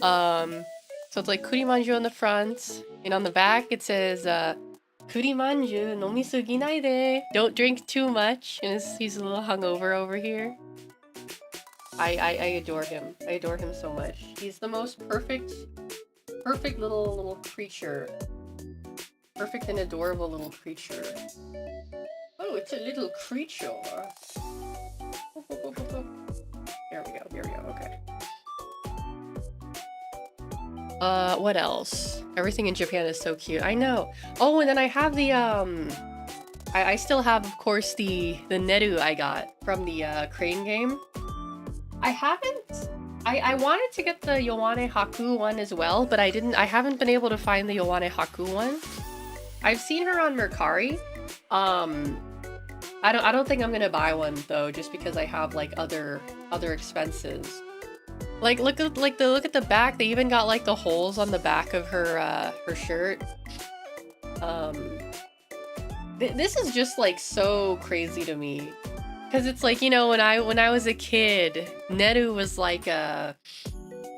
So it's like kurimanju on the front, and on the back it says kurimanju nomisugi naide. Don't drink too much. And he's a little hungover over here. I adore him. I adore him so much. He's the most perfect little creature. Perfect and adorable little creature. Oh, it's a little creature. There we go. Here we go. Okay. What else? Everything in Japan is so cute. I know. Oh, and then I have the I still have, of course, the Neru I got from the crane game. I wanted to get the Yowane Haku one as well, but I haven't been able to find the Yowane Haku one. I've seen her on Mercari. I don't think I'm gonna buy one though, just because I have like other expenses. Like look at the back. They even got like the holes on the back of her shirt. This is just like so crazy to me, because it's like, you know, when I was a kid, Neru was like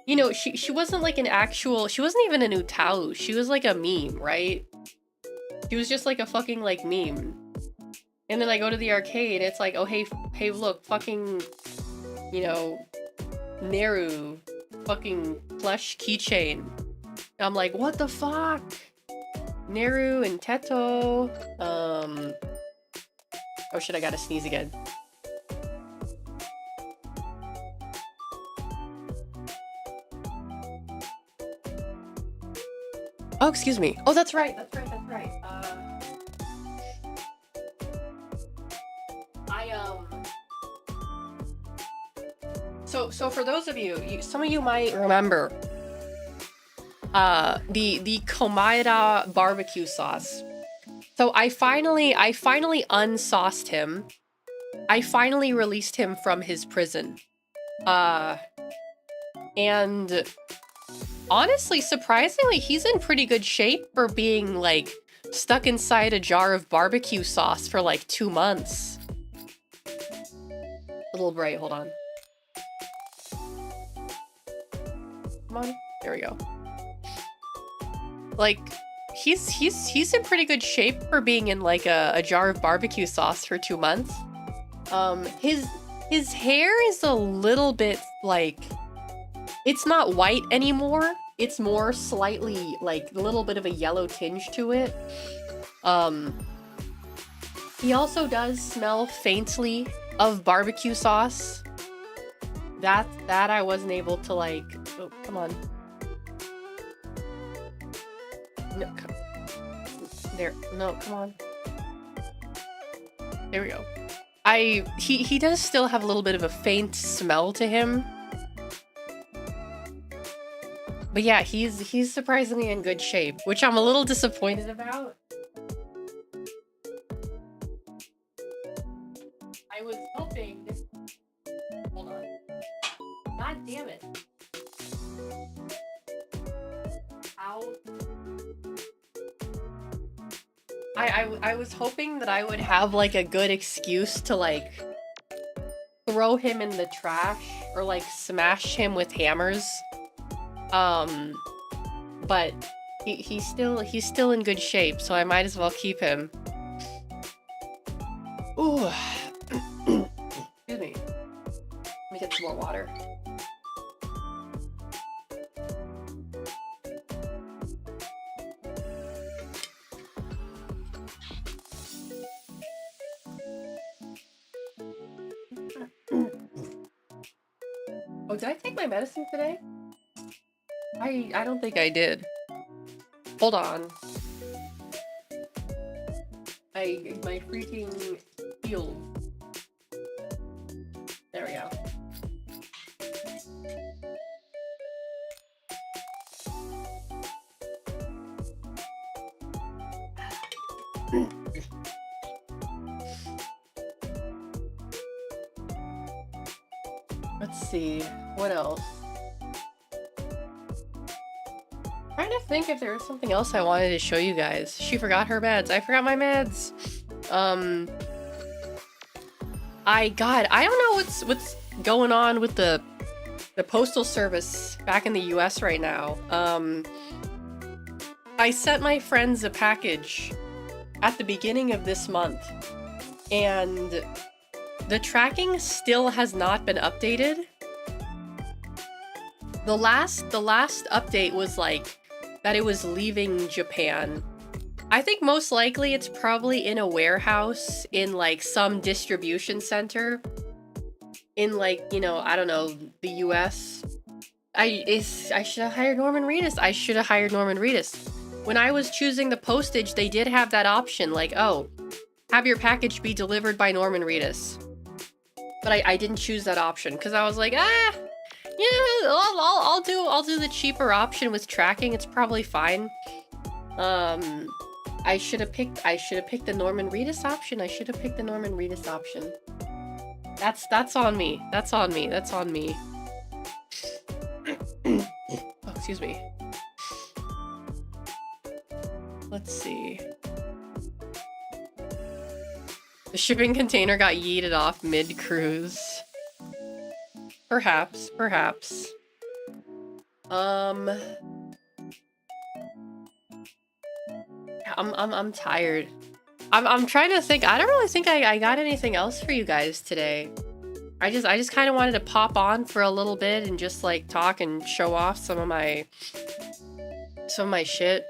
you know, she wasn't like she wasn't even an utau. She was like a meme, right? She was just like a fucking like meme. And then I go to the arcade, it's like, oh hey look, fucking, you know, Neru, fucking plush keychain. And I'm like, what the fuck? Neru and Teto. Oh shit, I gotta sneeze again. Oh, excuse me. Oh, that's right. So for those of you, some of you might remember the Komaeda barbecue sauce. So I finally unsauced him. I finally released him from his prison. And honestly, surprisingly, he's in pretty good shape for being like stuck inside a jar of barbecue sauce for like 2 months. A little bright, hold on. Come on, there we go. Like, he's in pretty good shape for being in like a jar of barbecue sauce for 2 months. His hair is a little bit like, it's not white anymore. It's more slightly like a little bit of a yellow tinge to it. He also does smell faintly of barbecue sauce. That I wasn't able to like, oh, come on. No, there, no, come on. There we go. He does still have a little bit of a faint smell to him. But yeah, he's surprisingly in good shape, which I'm a little disappointed about. I was hoping this... Hold on. God damn it. Ow. I was hoping that I would have like a good excuse to like throw him in the trash or like smash him with hammers. But he's still in good shape, so I might as well keep him. Ooh. Excuse me. Let me get some more water. Oh, did I take my medicine today? I don't think I did. Hold on. My freaking healed. There we go. Let's see, what else? Trying to think if there was something else I wanted to show you guys. She forgot her meds. I forgot my meds. I don't know what's going on with the postal service back in the US right now. I sent my friends a package at the beginning of this month, and the tracking still has not been updated. The last update was like that it was leaving Japan. I think most likely it's probably in a warehouse in like some distribution center in like, you know, I don't know, the US. I should have hired Norman Reedus. When I was choosing the postage, they did have that option like, oh, have your package be delivered by Norman Reedus. But I didn't choose that option because I was like, yeah, I'll do the cheaper option with tracking. It's probably fine. I should have picked the Norman Reedus option. That's on me. Oh, excuse me. Let's see. The shipping container got yeeted off mid-cruise. Perhaps. I'm tired. I'm trying to think. I don't really think I got anything else for you guys today. I just kind of wanted to pop on for a little bit and just like talk and show off some of my shit.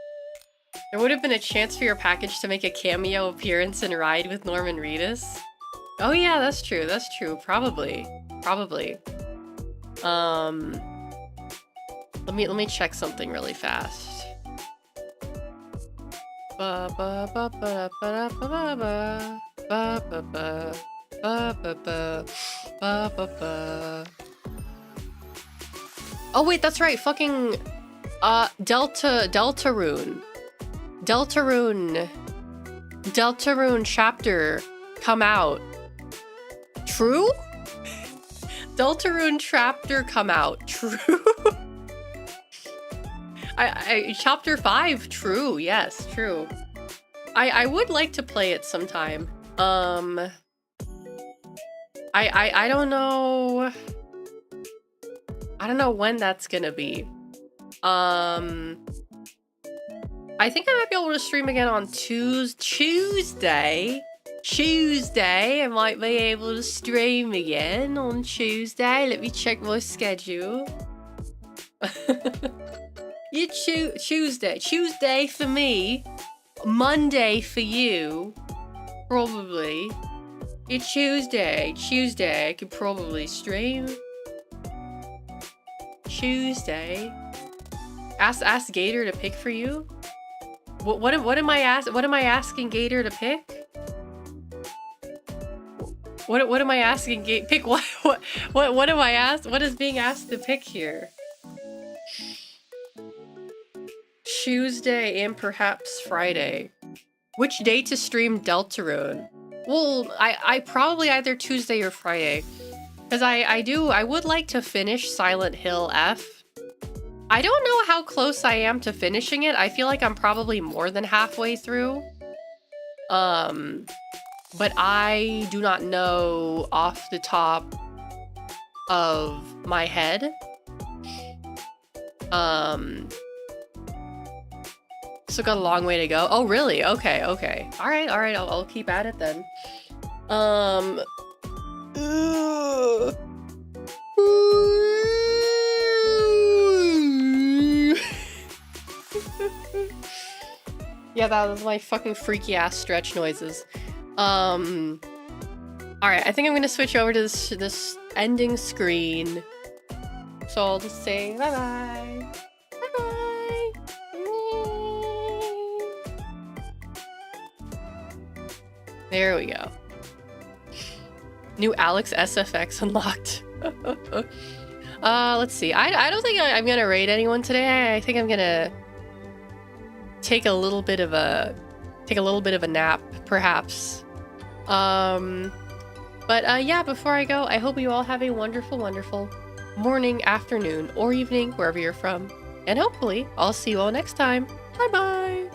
There would have been a chance for your package to make a cameo appearance and ride with Norman Reedus. Oh yeah, that's true. Probably. Let me check something really fast. Oh wait, that's right. Fucking Deltarune chapter come out. True? Deltarune chapter come out. True. I chapter 5, true. Yes, true. I would like to play it sometime. I don't know. I don't know when that's gonna be. I think I might be able to stream again on Tuesday. Tuesday, I might be able to stream again on Tuesday. Let me check my schedule. Tuesday. Tuesday for me. Monday for you. Probably. It's Tuesday. Tuesday, I could probably stream. Tuesday. Ask Gator to pick for you. What am I asking Gator to pick? What am I asking pick what am I asked? What is being asked to pick here? Tuesday and perhaps Friday. Which day to stream Deltarune? Well, I probably either Tuesday or Friday. Because I would like to finish Silent Hill F. I don't know how close I am to finishing it. I feel like I'm probably more than halfway through. But I do not know off the top of my head. Still got a long way to go. Oh, really? Okay, okay. All right, I'll keep at it then. Yeah, that was my fucking freaky ass stretch noises. Alright, I think I'm gonna switch over to this ending screen. So I'll just say bye-bye. Bye-bye. There we go. New Alex SFX unlocked. Let's see. I don't think I'm gonna raid anyone today. I think I'm gonna take a little bit of a nap, perhaps. Yeah, before I go, I hope you all have a wonderful, wonderful morning, afternoon, or evening, wherever you're from. And hopefully, I'll see you all next time. Bye-bye!